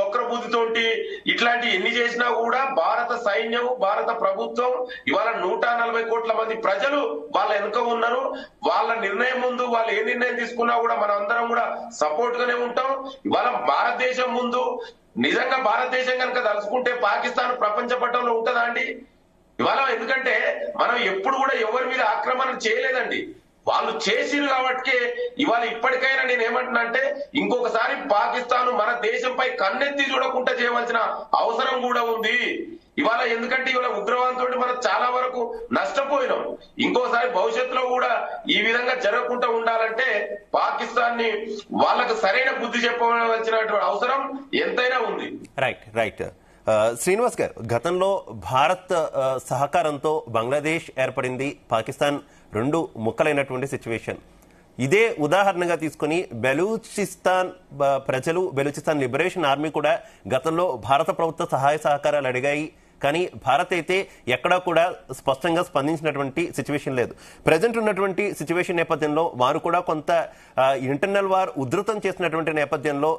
వక్రబుద్ధితోటి ఇట్లాంటి ఎన్ని చేసినా కూడా భారత సైన్యం భారత ప్రభుత్వం ఇవాళ 140 కోట్ల మంది ప్రజలు వాళ్ళ వెనుక ఉన్నారు. వాళ్ళ నిర్ణయం ముందు వాళ్ళు ఏ నిర్ణయం తీసుకున్నా కూడా మనం అందరం కూడా సపోర్ట్ గానే ఉంటాం. ఇవాళ భారతదేశం ముందు నిజంగా భారతదేశం కనుక తలుచుకుంటే పాకిస్తాన్ ప్రపంచ పటంలో ఉంటుందా అండి ఇవాళ? ఎందుకంటే మనం ఎప్పుడు కూడా ఎవరి మీద ఆక్రమణ చేయలేదండి, వాళ్ళు చేసిరు కాబట్టి ఇవాళ ఇప్పటికైనా నేను ఏమంటున్నా అంటే ఇంకొకసారి పాకిస్తాన్ మన దేశంపై కన్నెత్తి చూడకుండా చేయవలసిన అవసరం కూడా ఉంది ఇవాళ. ఎందుకంటే ఇవాళ ఉగ్రవాదంతో మనం చాలా వరకు నష్టపోయినాం. ఇంకోసారి భవిష్యత్తులో కూడా ఈ విధంగా జరగకుండా ఉండాలంటే పాకిస్తాన్ ని వాళ్ళకు సరైన బుద్ధి చెప్పవలసినటువంటి అవసరం ఎంతైనా ఉంది. రైట్ రైట్ శ్రీనివాస్ గారు, గతంలో భారత్ సహకారంతో బంగ్లాదేశ్ ఏర్పడింది, పాకిస్తాన్ రెండు ముక్కలైనటువంటి సిచ్యువేషన్. ఇదే ఉదాహరణగా తీసుకుని బెలూచిస్తాన్ ప్రజలు, బెలూచిస్తాన్ లిబరేషన్ ఆర్మీ కూడా గతంలో భారత ప్రభుత్వ సహాయ సహకారాలు అడిగాయి. కానీ భారత్ అయితే ఎక్కడా కూడా స్పష్టంగా స్పందించినటువంటి సిచ్యువేషన్ లేదు. ప్రజెంట్ ఉన్నటువంటి సిచ్యువేషన్ నేపథ్యంలో వారు కూడా కొంత ఇంటర్నల్ వార్ ఉధృతం చేసినటువంటి నేపథ్యంలో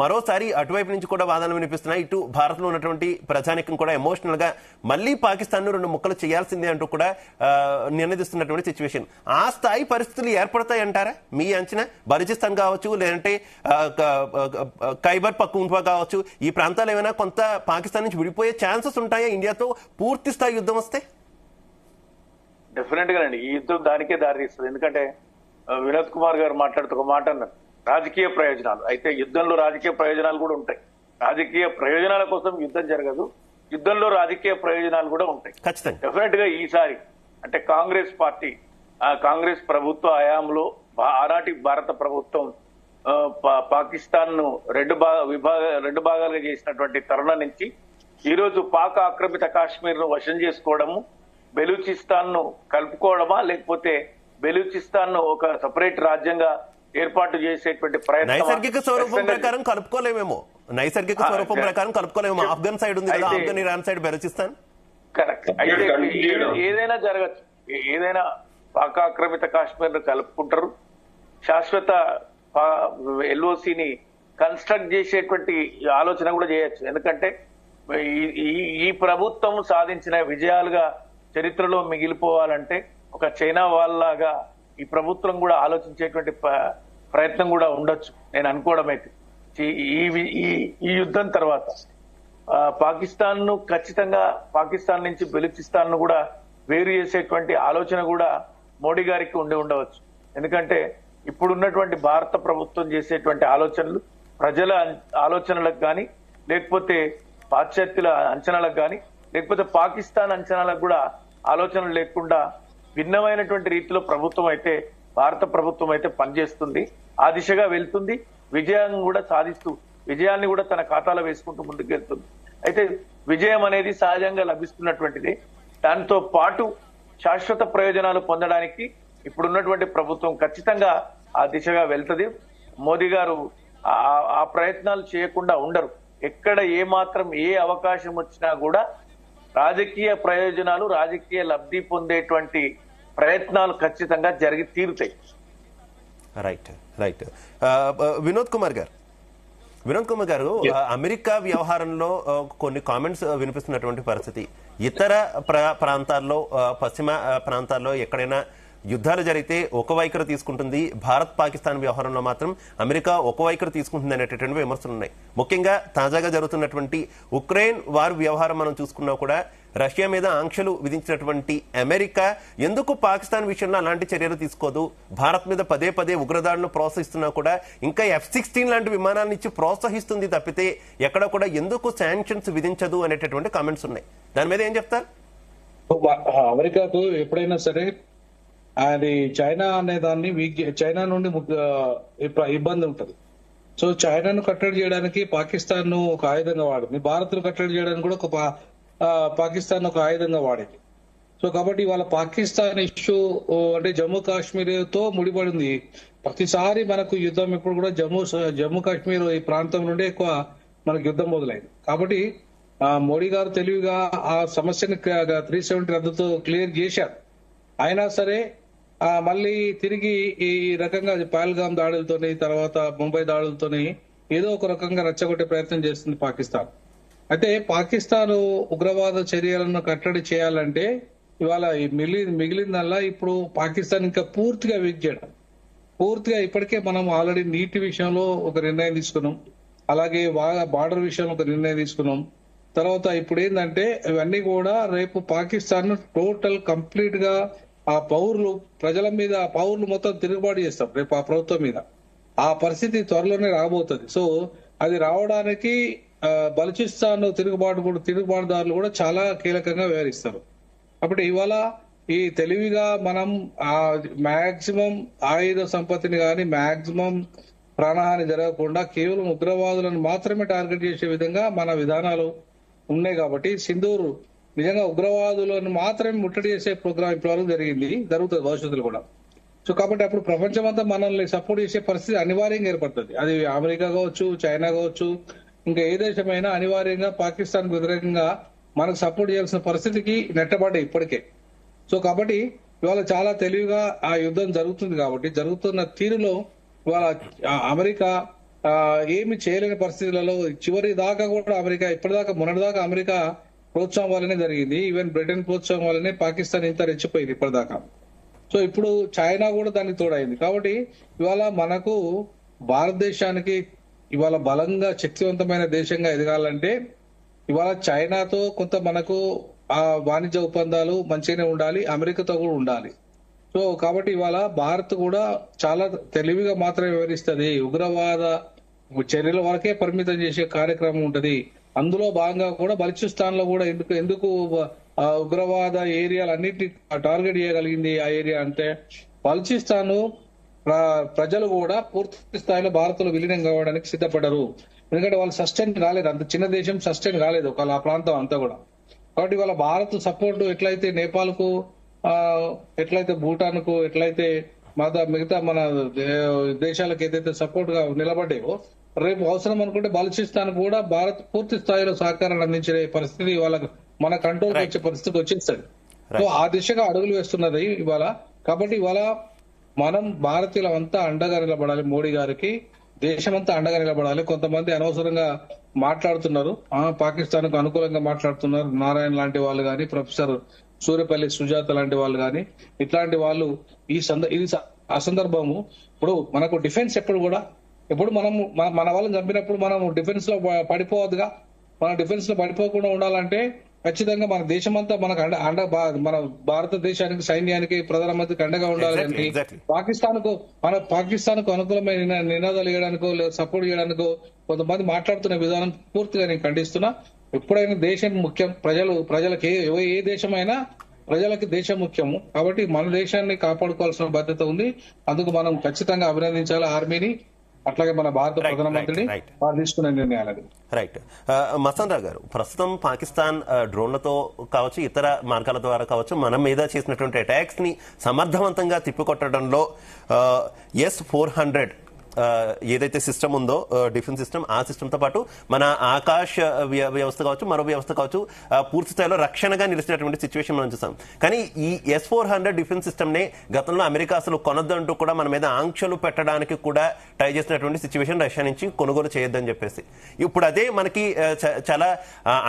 మరోసారి అటువైపు నుంచి కూడా వాదనలు వినిపిస్తున్నాయి. ఇటు భారత్లో ఉన్నటువంటి ప్రజానికం కూడా ఎమోషనల్ గా మళ్ళీ పాకిస్తాన్ ను 2 ముక్కలు చేయాల్సిందే అంటూ కూడా నినదిస్తున్నటువంటి సిచ్యువేషన్. ఆ స్థాయి పరిస్థితులు ఏర్పడతాయంటారా మీ అంచనా? బలూచిస్తాన్ కావచ్చు, లేదంటే ఖైబర్ పఖ్తూన్ఖ్వా కావచ్చు, ఈ ప్రాంతాలు ఏమైనా కొంత పాకిస్తాన్ నుంచి విడిపోయే ఛాన్సెస్ ఉంటాయి ఇండియాతో పూర్తి స్థాయి యుద్ధం వస్తే? డెఫినెట్ గా అండి, ఈ యుద్ధం దానికే దారి తీస్తుంది. ఎందుకంటే వినోద్ కుమార్ గారు మాట్లాడుతూ ఒక మాట అన్నారు, రాజకీయ ప్రయోజనాలు. అయితే యుద్ధంలో రాజకీయ ప్రయోజనాలు కూడా ఉంటాయి. రాజకీయ ప్రయోజనాల కోసం యుద్ధం జరగదు, యుద్ధంలో రాజకీయ ప్రయోజనాలు కూడా ఉంటాయి. డెఫినెట్ గా ఈసారి అంటే కాంగ్రెస్ పార్టీ కాంగ్రెస్ ప్రభుత్వ హయాంలో ఆనాటి భారత ప్రభుత్వం పాకిస్తాన్ ను రెండు భాగాలుగా చేసినటువంటి తరుణం నుంచి ఈ రోజు పాక్ ఆక్రమిత కాశ్మీర్ ను వశం చేసుకోవడము, బెలూచిస్తాన్ ను కలుపుకోవడమా, లేకపోతే బెలూచిస్తాన్ ను ఒక సపరేట్ రాజ్యంగా ఏర్పాటు చేసేటువంటి ప్రయత్నం నైసర్గిక స్వరూపం ప్రకారం కలుపుకోలేమేమో. నైసర్గిక స్వరూపం ప్రకారం కలుపుకోలేమో. ఆఫ్ఘన్ సైడ్ ఉంది కదా, Afghan Iran side Balochistan. Correct. అయితే ఏదైనా జరగచ్చు, ఏదైనా పాక్ ఆక్రమిత కాశ్మీర్ ను కలుపుకుంటారు. శాశ్వత ఎల్ఓసిని కన్స్ట్రక్ట్ చేసేటువంటి ఆలోచన కూడా చేయొచ్చు. ఎందుకంటే ఈ ప్రభుత్వం సాధించిన విజయాలుగా చరిత్రలో మిగిలిపోవాలంటే ఒక చైనా వాళ్ళలాగా ఈ ప్రభుత్వం కూడా ఆలోచించేటువంటి ప్రయత్నం కూడా ఉండొచ్చు నేను అనుకోవడం. అయితే ఈ యుద్ధం తర్వాత పాకిస్తాన్ ను ఖచ్చితంగా పాకిస్తాన్ నుంచి బెలూచిస్తాన్ ను కూడా వేరు చేసేటువంటి ఆలోచన కూడా మోడీ గారికి ఉండవచ్చు. ఎందుకంటే ఇప్పుడున్నటువంటి భారత ప్రభుత్వం చేసేటువంటి ఆలోచనలు ప్రజల ఆలోచనలకు కానీ, లేకపోతే పాశ్చాత్యుల అంచనాలకు కానీ, లేకపోతే పాకిస్తాన్ అంచనాలకు కూడా ఆలోచనలు లేకుండా భిన్నమైనటువంటి రీతిలో ప్రభుత్వం అయితే భారత ప్రభుత్వం అయితే పనిచేస్తుంది, ఆ దిశగా వెళ్తుంది. విజయాన్ని కూడా సాధిస్తూ విజయాన్ని కూడా తన ఖాతాలో వేసుకుంటూ ముందుకు వెళ్తుంది. అయితే విజయం అనేది సహజంగా లభిస్తున్నటువంటిది. దాంతో పాటు శాశ్వత ప్రయోజనాలు పొందడానికి ఇప్పుడున్నటువంటి ప్రభుత్వం ఖచ్చితంగా ఆ దిశగా వెళ్తుంది. మోదీ గారు ఆ ప్రయత్నాలు చేయకుండా ఉండరు. ఎక్కడ ఏ మాత్రం ఏ అవకాశం వచ్చినా కూడా రాజకీయ ప్రయోజనాలు, రాజకీయ లబ్ధి పొందేటువంటి ప్రయత్నాలు ఖచ్చితంగా జరిగి తీరుతాయి. Right right. వినోద్ కుమార్ గారు, అమెరికా వ్యవహారంలో కొన్ని కామెంట్స్ వినిపిస్తున్నటువంటి పరిస్థితి. ఇతర ప్రాంతాల్లో, పశ్చిమ ప్రాంతాల్లో ఎక్కడైనా యుద్ధాలు జరిగితే ఒక వైఖరి తీసుకుంటుంది, భారత్ పాకిస్తాన్ వ్యవహారంలో మాత్రం అమెరికా ఒక వైఖరి తీసుకుంటుంది అనేటటువంటి విమర్శలు ఉన్నాయి. ముఖ్యంగా తాజాగా జరుగుతున్నటువంటి ఉక్రెయిన్ వార్ వ్యవహారం మనం చూసుకున్నా కూడా రష్యా మీద ఆంక్షలు విధించినటువంటి అమెరికా ఎందుకు పాకిస్తాన్ విషయంలో అలాంటి చర్యలు తీసుకోదు, భారత్ మీద పదే పదే ఉగ్రదాడులను ప్రోత్సహిస్తున్నా కూడా ఇంకా F-16 లాంటి విమానాలను ఇచ్చి ప్రోత్సహిస్తుంది తప్పితే ఎక్కడ కూడా ఎందుకు శాంక్షన్స్ విధించదు అనేటటువంటి కామెంట్స్ ఉన్నాయి. దాని మీద ఏం చెప్తారు? అమెరికాకు ఎప్పుడైనా సరే అది చైనా అనే దాన్ని చైనా నుండి ఇబ్బంది ఉంటది. సో చైనాను కట్టడి చేయడానికి పాకిస్తాన్ ను ఒక ఆయుధంగా వాడింది, భారత్ ను కట్టడి చేయడానికి కూడా ఒక పాకిస్తాన్ ఒక ఆయుధంగా వాడింది. సో కాబట్టి వాళ్ళ పాకిస్తాన్ ఇష్యూ అంటే జమ్మూ కాశ్మీర్ తో ముడిపడింది. ప్రతిసారి మనకు యుద్ధం ఇప్పుడు కూడా జమ్మూ కాశ్మీర్ ఈ ప్రాంతం నుండి ఎక్కువ మనకు యుద్ధం మొదలైంది. కాబట్టి మోడీ గారు తెలివిగా ఆ సమస్యని 370 రద్దుతో క్లియర్ చేశారు. అయినా సరే మళ్ళీ తిరిగి ఈ రకంగా పహల్గామ్ దాడులతోని, తర్వాత ముంబై దాడులతోని ఏదో ఒక రకంగా రెచ్చగొట్టే ప్రయత్నం చేస్తుంది పాకిస్తాన్. అయితే పాకిస్తాన్ ఉగ్రవాద చర్యలను కట్టడి చేయాలంటే ఇవాళ మిగిలిందల్లా ఇప్పుడు పాకిస్తాన్ ఇంకా పూర్తిగా వీక్ చేయడం. పూర్తిగా ఇప్పటికే మనం ఆల్రెడీ నీటి విషయంలో ఒక నిర్ణయం తీసుకున్నాం, అలాగే బార్డర్ విషయంలో ఒక నిర్ణయం తీసుకున్నాం. తర్వాత ఇప్పుడు ఏంటంటే ఇవన్నీ కూడా రేపు పాకిస్తాన్ టోటల్ కంప్లీట్ గా ఆ పౌరులు మొత్తం తిరుగుబాటు చేస్తారు రేపు ఆ ప్రభుత్వం మీద. ఆ పరిస్థితి త్వరలోనే రాబోతుంది. సో అది రావడానికి బలూచిస్తాన్ తిరుగుబాటుదారులు కూడా చాలా కీలకంగా వ్యవహరిస్తారు. కాబట్టి ఇవాళ ఈ తెలివిగా మనం మాక్సిమం ఆయుధ సంపత్తిని కానీ మాక్సిమం ప్రాణహాని జరగకుండా కేవలం ఉగ్రవాదులను మాత్రమే టార్గెట్ చేసే విధంగా మన విధానాలు ఉన్నాయి. కాబట్టి సింధూర్ నిజంగా ఉగ్రవాదులను మాత్రమే ముట్టడి చేసే ప్రోగ్రామ్ ఇప్పటివరకు జరుగుతుంది భవిష్యత్తులో కూడా. సో కాబట్టి అప్పుడు ప్రపంచం అంతా మనల్ని సపోర్ట్ చేసే పరిస్థితి అనివార్యంగా ఏర్పడుతుంది. అది అమెరికా కావచ్చు, చైనా కావచ్చు, ఇంకా ఏ దేశమైనా అనివార్యంగా పాకిస్తాన్ కు వ్యతిరేకంగా మనకు సపోర్ట్ చేయాల్సిన పరిస్థితికి నెట్టబడ్డాయి ఇప్పటికే. సో కాబట్టి ఇవాళ చాలా తెలివిగా ఆ యుద్ధం జరుగుతుంది. కాబట్టి జరుగుతున్న తీరులో ఇవాళ అమెరికా ఏమి చేయలేని పరిస్థితులలో చివరి దాకా కూడా అమెరికా ఇప్పటిదాకా మొన్నటిదాకా అమెరికా ప్రోత్సాహం వల్లనే జరిగింది. ఈవెన్ బ్రిటన్ ప్రోత్సాహం వల్లనే పాకిస్తాన్ ఇంత రెచ్చిపోయింది ఇప్పటిదాకా. సో ఇప్పుడు చైనా కూడా దానికి తోడైంది. కాబట్టి ఇవాళ మనకు భారతదేశానికి ఇవాళ బలంగా శక్తివంతమైన దేశంగా ఎదగాలంటే ఇవాళ చైనాతో కొంత మనకు ఆ వాణిజ్య ఒప్పందాలు మంచిగానే ఉండాలి, అమెరికాతో కూడా ఉండాలి. సో కాబట్టి ఇవాళ భారత్ కూడా చాలా తెలివిగా మాత్రమే వ్యవహరిస్తుంది. ఉగ్రవాద చర్యల వరకే పరిమితం చేసే కార్యక్రమం ఉంటది. అందులో భాగంగా కూడా బలూచిస్తాన్ లో కూడా ఎందుకు ఉగ్రవాద ఏరియాలు అన్నింటినీ టార్గెట్ చేయగలిగింది ఆ ఏరియా అంటే బలూచిస్తాన్ ప్రజలు కూడా పూర్తి స్థాయిలో భారత్ లో విలీనం కావడానికి సిద్ధపడ్డారు. ఎందుకంటే వాళ్ళు సస్టైన్ కాలేదు, అంత చిన్న దేశం సస్టైన్ కాలేదు ఆ ప్రాంతం అంతా కూడా. కాబట్టి వాళ్ళ భారత్ సపోర్ట్ ఎట్లయితే నేపాల్ కు, ఎట్లయితే భూటాన్ కు, ఎట్లయితే మిగతా మన దేశాలకు ఏదైతే సపోర్ట్ గా నిలబడ్డాయో రేపు అవసరం అనుకుంటే బలూచిస్తాన్ కూడా భారత్ పూర్తి స్థాయిలో సహకారాన్ని అందించే పరిస్థితి వాళ్ళకు మన కంట్రోల్ వచ్చే పరిస్థితి వచ్చేస్తుంది. సో ఆ దిశగా అడుగులు వేస్తున్నది ఇవాళ. కాబట్టి ఇవాళ మనం భారతీయులంతా అండగా నిలబడాలి, మోడీ గారికి దేశమంతా అండగా నిలబడాలి. కొంతమంది అనవసరంగా మాట్లాడుతున్నారు, పాకిస్తాన్ కు అనుకూలంగా మాట్లాడుతున్నారు. నారాయణ లాంటి వాళ్ళు గాని, ప్రొఫెసర్ సూర్యపల్లి సుజాత లాంటి వాళ్ళు గాని, ఇట్లాంటి వాళ్ళు ఇది అసందర్భము. ఇప్పుడు మనకు డిఫెన్స్ ఎప్పుడు మనం మన వాళ్ళని చంపినప్పుడు మనం డిఫెన్స్ లో పడిపోవద్దుగా. మన డిఫెన్స్ లో పడిపోకుండా ఉండాలంటే ఖచ్చితంగా మన దేశమంతా మనకు మన భారతదేశానికి, సైన్యానికి, ప్రధానమంత్రికి అండగా ఉండాలని పాకిస్తాన్ కు అనుకూలమైన నినాదాలు వేయడానికో లేదా సపోర్ట్ చేయడానికో కొంతమంది మాట్లాడుతున్న విధానం పూర్తిగా నేను ఖండిస్తున్నా. ఎప్పుడైనా దేశం ముఖ్యం, ప్రజలకి ఏ దేశమైనా ప్రజలకి దేశం ముఖ్యము. కాబట్టి మన దేశాన్ని కాపాడుకోవాల్సిన బాధ్యత ఉంది. అందుకు మనం ఖచ్చితంగా అభినందించాలి ఆర్మీని, అట్లాగే మన భారత ప్రధానమంత్రిని వారు తీసుకునే నిర్ణయాలని. రైట్. మస్తాన్ రావు గారు, ప్రస్తుతం పాకిస్తాన్ డ్రోన్లతో కావచ్చు, ఇతర మార్గాల ద్వారా కావచ్చు, మన మీద చేసినటువంటి అటాక్స్ ని సమర్థవంతంగా తిప్పికొట్టడంలో S-400 ఏదైతే సిస్టమ్ ఉందో డిఫెన్స్ సిస్టమ్, ఆ సిస్టమ్తో పాటు మన ఆకాశ వ్యవస్థ కావచ్చు, మరో వ్యవస్థ కావచ్చు, పూర్తి స్థాయిలో రక్షణగా నిలిచినటువంటి సిచ్యువేషన్ మనం చూసాం. కానీ ఈ S-400 డిఫెన్స్ సిస్టమ్నే గతంలో అమెరికా అసలు కొనొద్దంటూ కూడా మన మీద ఆంక్షలు పెట్టడానికి కూడా ట్రై చేసినటువంటి సిచ్యువేషన్, రష్యా నుంచి కొనుగోలు చేయొద్దని చెప్పేసి. ఇప్పుడు అదే మనకి చాలా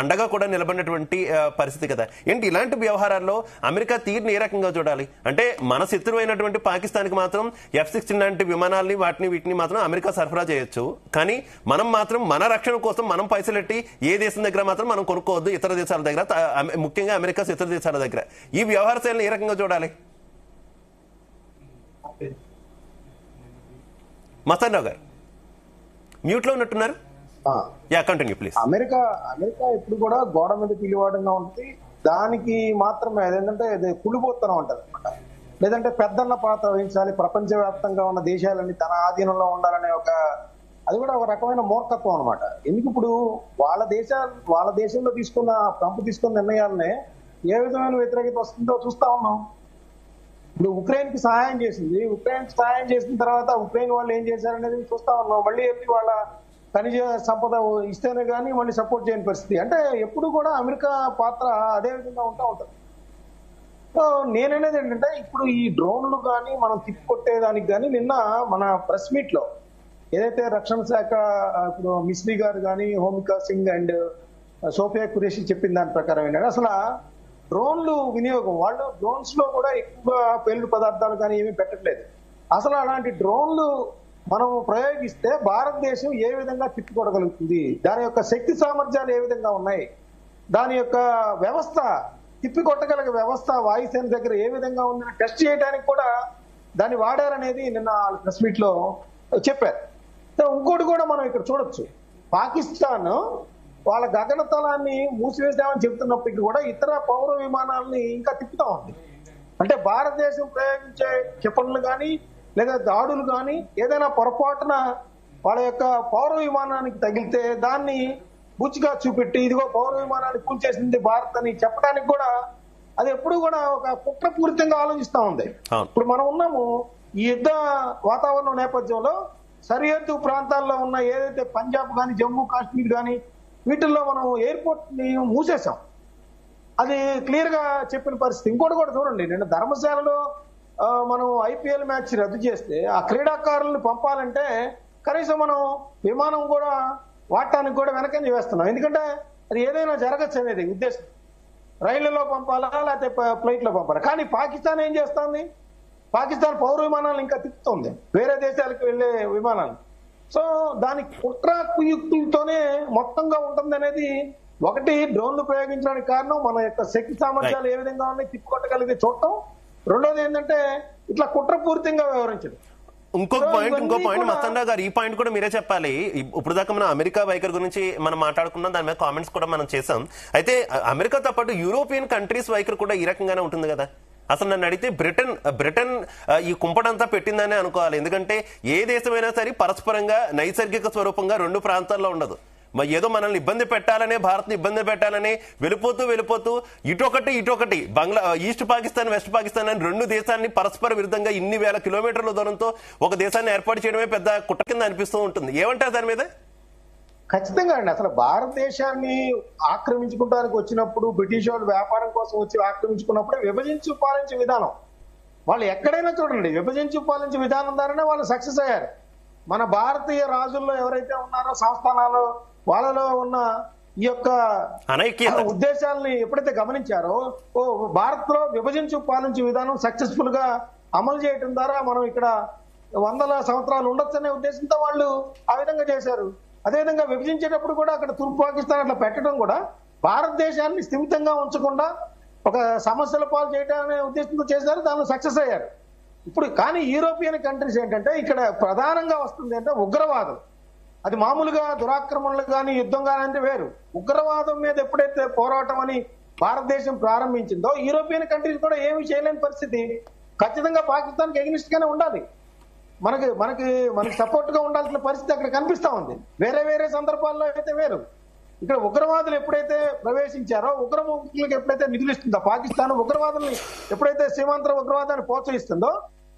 అండగా కూడా నిలబడినటువంటి పరిస్థితి కదా. ఏంటి ఇలాంటి వ్యవహారాల్లో అమెరికా తీరుని ఏ రకంగా చూడాలి? అంటే మన శత్రువు అయినటువంటి పాకిస్తాన్కి మాత్రం F-16 లాంటి విమానాల్ని వీటిని మాత్రం అమెరికా సరఫరా చేయొచ్చు, కానీ మనం మాత్రం మన రక్షణ కోసం మనం పైసలెట్టి ఏ దేశం దగ్గర మాత్రం మనం కొనుక్కోవద్దు, ఇతర దేశాల దగ్గర, ముఖ్యంగా అమెరికా ఇతర దేశాల దగ్గర. ఈ వ్యవహార శైలిని ఏ రకంగా చూడాలి? మస్తాన్ రావు గారు మ్యూట్ లో ఉన్నట్టున్నారు. Continue please. అమెరికా ఎప్పుడు కూడా గోడ మీద పిలివాడంగా ఉంటుంది. దానికి మాత్రమే అదేంటంటే కుళ్ళిపోతూనే ఉంటది అనమాట. లేదంటే పెద్దన్న పాత్ర వహించాలి, ప్రపంచవ్యాప్తంగా ఉన్న దేశాలన్నీ తన ఆధీనంలో ఉండాలనే అది కూడా ఒక రకమైన మూర్ఖత్వం అనమాట. ఎందుకు ఇప్పుడు వాళ్ళ దేశంలో ట్రంప్ తీసుకున్న నిర్ణయాలనే ఏ విధమైన వ్యతిరేకత వస్తుందో చూస్తా ఉన్నాం. ఇప్పుడు ఉక్రెయిన్ కి సహాయం చేసిన తర్వాత ఉక్రెయిన్ వాళ్ళు ఏం చేశారనేది చూస్తా ఉన్నాం. మళ్ళీ వాళ్ళ ఖనిజ సంపద ఇస్తేనే కానీ మళ్ళీ సపోర్ట్ చేయని పరిస్థితి. అంటే ఎప్పుడు కూడా అమెరికా పాత్ర అదే విధంగా ఉంటుంది. సో నేననేది ఏంటంటే ఇప్పుడు ఈ డ్రోన్లు కానీ మనం తిప్పికొట్టేదానికి కానీ నిన్న మన ప్రెస్ మీట్ లో ఏదైతే రక్షణ శాఖ ఇప్పుడు మిస్రీ గారు కానీ, హోమికా సింగ్ అండ్ సోఫియా ఖురేషి చెప్పిన దాని ప్రకారం ఏంటంటే అసలు డ్రోన్లు వినియోగం, వాళ్ళు డ్రోన్స్ లో కూడా ఎక్కువగా పేలుడు పదార్థాలు కానీ ఏమీ పెట్టట్లేదు. అసలు అలాంటి డ్రోన్లు మనం ప్రయోగిస్తే భారతదేశం ఏ విధంగా తిప్పికొట్టగలుగుతుంది, దాని యొక్క శక్తి సామర్థ్యాలు ఏ విధంగా ఉన్నాయి, దాని యొక్క వ్యవస్థ తిప్పికొట్టగలిగే వ్యవస్థ వాయుసేన దగ్గర ఏ విధంగా ఉందని టెస్ట్ చేయడానికి కూడా దాన్ని వాడారనేది నిన్న ప్రెస్ మీట్ లో చెప్పారు. సో ఇంకోటి కూడా మనం ఇక్కడ చూడొచ్చు, పాకిస్తాన్ వాళ్ళ గగనతలాన్ని మూసివేసామని చెప్తున్నప్పటికీ కూడా ఇతర పౌర విమానాలని ఇంకా తిప్పుతా ఉంది. అంటే భారతదేశం ప్రయోగించే క్షిపణులు కానీ లేదా దాడులు కానీ ఏదైనా పొరపాటున వాళ్ళ యొక్క పౌర విమానానికి తగిలితే దాన్ని బుచ్చిగా చూపెట్టి ఇదిగో పౌర విమానాన్ని కూల్చేసింది భారత్ అని చెప్పడానికి కూడా అది ఎప్పుడు కూడా ఒక కుట్రపూరితంగా ఆలోచిస్తా ఉంది. ఇప్పుడు మనం ఉన్నాము ఈ యుద్ధ వాతావరణం నేపథ్యంలో సరిహద్దు ప్రాంతాల్లో ఉన్న ఏదైతే పంజాబ్ కానీ, జమ్మూ కాశ్మీర్ కానీ వీటిల్లో మనం ఎయిర్పోర్ట్ ని మూసేసాం. అది క్లియర్ గా చెప్పిన పరిస్థితి. ఇంకోటి కూడా చూడండి, నిన్న ధర్మశాలలో మనం IPL మ్యాచ్ రద్దు చేస్తే ఆ క్రీడాకారులను పంపాలంటే కనీసం మనం విమానం కూడా వాడటానికి కూడా వెనకంజ వేస్తున్నాం. ఎందుకంటే అది ఏదైనా జరగచ్చు అనేది ఉద్దేశం. రైళ్లలో పంపాలా లేకపోతే ఫ్లైట్ లో పంపాలా. కానీ పాకిస్తాన్ ఏం చేస్తుంది, పాకిస్తాన్ పౌర విమానాలు ఇంకా తిప్పుతుంది, వేరే దేశాలకు వెళ్లే విమానాలు. సో దాని కుట్ర కుయుక్తులతోనే మొత్తంగా ఉంటుంది అనేది ఒకటి. డ్రోన్లు ప్రయోగించడానికి కారణం మన యొక్క శక్తి సామర్థ్యాలు ఏ విధంగా ఉన్నాయి తిప్పుకొట్టగలిగే చూడటం. రెండోది ఏంటంటే ఇట్లా కుట్రపూరితంగా వ్యవహరించడం. ఇంకో పాయింట్ మస్తాన్ రావు గారు, ఈ పాయింట్ కూడా మీరే చెప్పాలి. ఇప్పుడు దాకా మనం అమెరికా వైఖరి గురించి మనం మాట్లాడుకున్నాం, దాని మీద కామెంట్స్ కూడా మనం చేసాం. అయితే అమెరికాతో పాటు యూరోపియన్ కంట్రీస్ వైఖరి కూడా ఈ రకంగానే ఉంటుంది కదా. అసలు నన్ను అడిగితే బ్రిటన్ ఈ కుంపటంతా పెట్టిందనే అనుకోవాలి. ఎందుకంటే ఏ దేశమైనా సరే పరస్పరంగా నైసర్గిక స్వరూపంగా రెండు ప్రాంతాల్లో ఉండదు. ఏదో మనల్ని ఇబ్బంది పెట్టాలనే, భారత్ని ఇబ్బంది పెట్టాలనే వెళ్ళిపోతూ ఇటొకటి ఈస్ట్ పాకిస్తాన్, వెస్ట్ పాకిస్తాన్ అని రెండు దేశాన్ని పరస్పర విరుద్ధంగా ఇన్ని వేల కిలోమీటర్ల దూరంతో ఒక దేశాన్ని ఏర్పాటు చేయడమే పెద్ద కుట్ర కింద అనిపిస్తూ ఉంటుంది. ఏమంటారు దాని మీద? ఖచ్చితంగా అండి. అసలు భారతదేశాన్ని ఆక్రమించుకోవడానికి వచ్చినప్పుడు బ్రిటిష్ వాళ్ళు వ్యాపారం కోసం వచ్చి ఆక్రమించుకున్నప్పుడే విభజించి పాలించే విధానం వాళ్ళు ఎక్కడైనా చూడండి, విభజించి పాలించే విధానం ద్వారానే వాళ్ళు సక్సెస్ అయ్యారు. మన భారతీయ రాజుల్లో ఎవరైతే ఉన్నారో సంస్థానాలు వాళ్ళలో ఉన్న ఈ యొక్క ఉద్దేశాలని ఎప్పుడైతే గమనించారో భారత్ లో విభజించి పాలించే విధానం సక్సెస్ఫుల్ గా అమలు చేయడం ద్వారా మనం ఇక్కడ వందల సంవత్సరాలు ఉండొచ్చనే ఉద్దేశంతో వాళ్ళు ఆ విధంగా చేశారు. అదేవిధంగా విభజించేటప్పుడు కూడా అక్కడ తూర్పు పాకిస్తాన్ అట్లా పెట్టడం కూడా భారతదేశాన్ని స్థిమితంగా ఉంచకుండా ఒక సమస్యల పాలు చేయడం అనే ఉద్దేశంతో చేశారు, దానిలో సక్సెస్ అయ్యారు. ఇప్పుడు కానీ యూరోపియన్ కంట్రీస్ ఏంటంటే ఇక్కడ ప్రధానంగా వస్తుంది అంటే ఉగ్రవాదం. అది మామూలుగా దురాక్రమణలు కానీ యుద్ధం కానీ అంటే వేరు. ఉగ్రవాదం మీద ఎప్పుడైతే పోరాటం అని భారతదేశం ప్రారంభించిందో యూరోపియన్ కంట్రీస్ కూడా ఏమీ చేయలేని పరిస్థితి. ఖచ్చితంగా పాకిస్తాన్కి ఎగ్నిస్ట్ గానే ఉండాలి, మనకి సపోర్ట్ గా ఉండాల్సిన పరిస్థితి అక్కడ కనిపిస్తా ఉంది. వేరే సందర్భాల్లో అయితే వేరు. ఇక్కడ ఉగ్రవాదులు ఎప్పుడైతే ప్రవేశించారో, ఉగ్రవాదులకు ఎప్పుడైతే నిధులు ఇస్తుందో పాకిస్తాన్, ఉగ్రవాదుల్ని ఎప్పుడైతే సీమాంతర ఉగ్రవాదాన్ని ప్రోత్సహిస్తుందో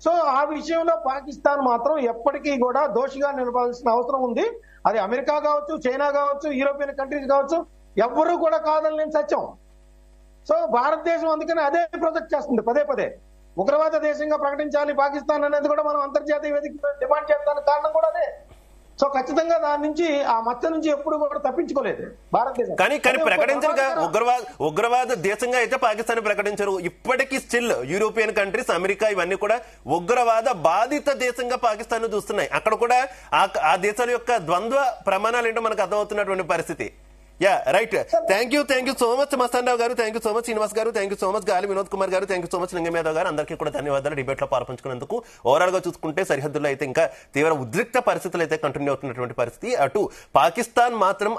సో ఆ విషయంలో పాకిస్తాన్ మాత్రం ఎప్పటికీ కూడా దోషిగా నిలపాల్సిన అవసరం ఉంది. అది అమెరికా కావచ్చు, చైనా కావచ్చు, యూరోపియన్ కంట్రీస్ కావచ్చు, ఎవ్వరూ కూడా కాదని సత్యం. సో భారతదేశం అందుకని అదే ప్రొజెక్ట్ చేస్తుంది పదే పదే. ఉగ్రవాద దేశంగా ప్రకటించాలి పాకిస్తాన్ అనేది కూడా మనం అంతర్జాతీయ వేదిక డిమాండ్ చేస్తానికి కారణం కూడా అదే. సో ఖచ్చితంగా దాని నుంచి ఆ మచ్చ నుంచి ఎప్పుడు కూడా తప్పించుకోలేదు భారతదేశం. కానీ ప్రకటించరుగా ఉగ్రవాద దేశంగా అయితే పాకిస్తాన్ ప్రకటించరు. ఇప్పటికీ స్టిల్ యూరోపియన్ కంట్రీస్, అమెరికా ఇవన్నీ కూడా ఉగ్రవాద బాధిత దేశంగా పాకిస్తాన్ చూస్తున్నాయి. అక్కడ కూడా ఆ దేశాల యొక్క ద్వంద్వ ప్రమాణాలు ఏంటో మనకు అర్థమవుతున్నటువంటి పరిస్థితి. Yeah right. Thank you so much Mastan Rao గారు, thank you so much Srinivas గారు, థ్యాంక్ యూ సో మచ్ గాలి వినోద్ కుమార్ గారు, థ్యాంక్ యూ సో మచ్ లింగం యాదవ్ గారు. అందరికీ కూడా ధన్యవాదాలు డిబేట్ లో పాల్పంచుకున్నందుకు. ఓవరాల్ గా చూసుకుంటే సరిహద్దుల్లో అయితే ఇంకా తీవ్ర ఉద్రిక్త పరిస్థితులు అయితే కంటిన్యూ అవుతున్నటువంటి పరిస్థితి. అటు పాకిస్తాన్ మాత్రం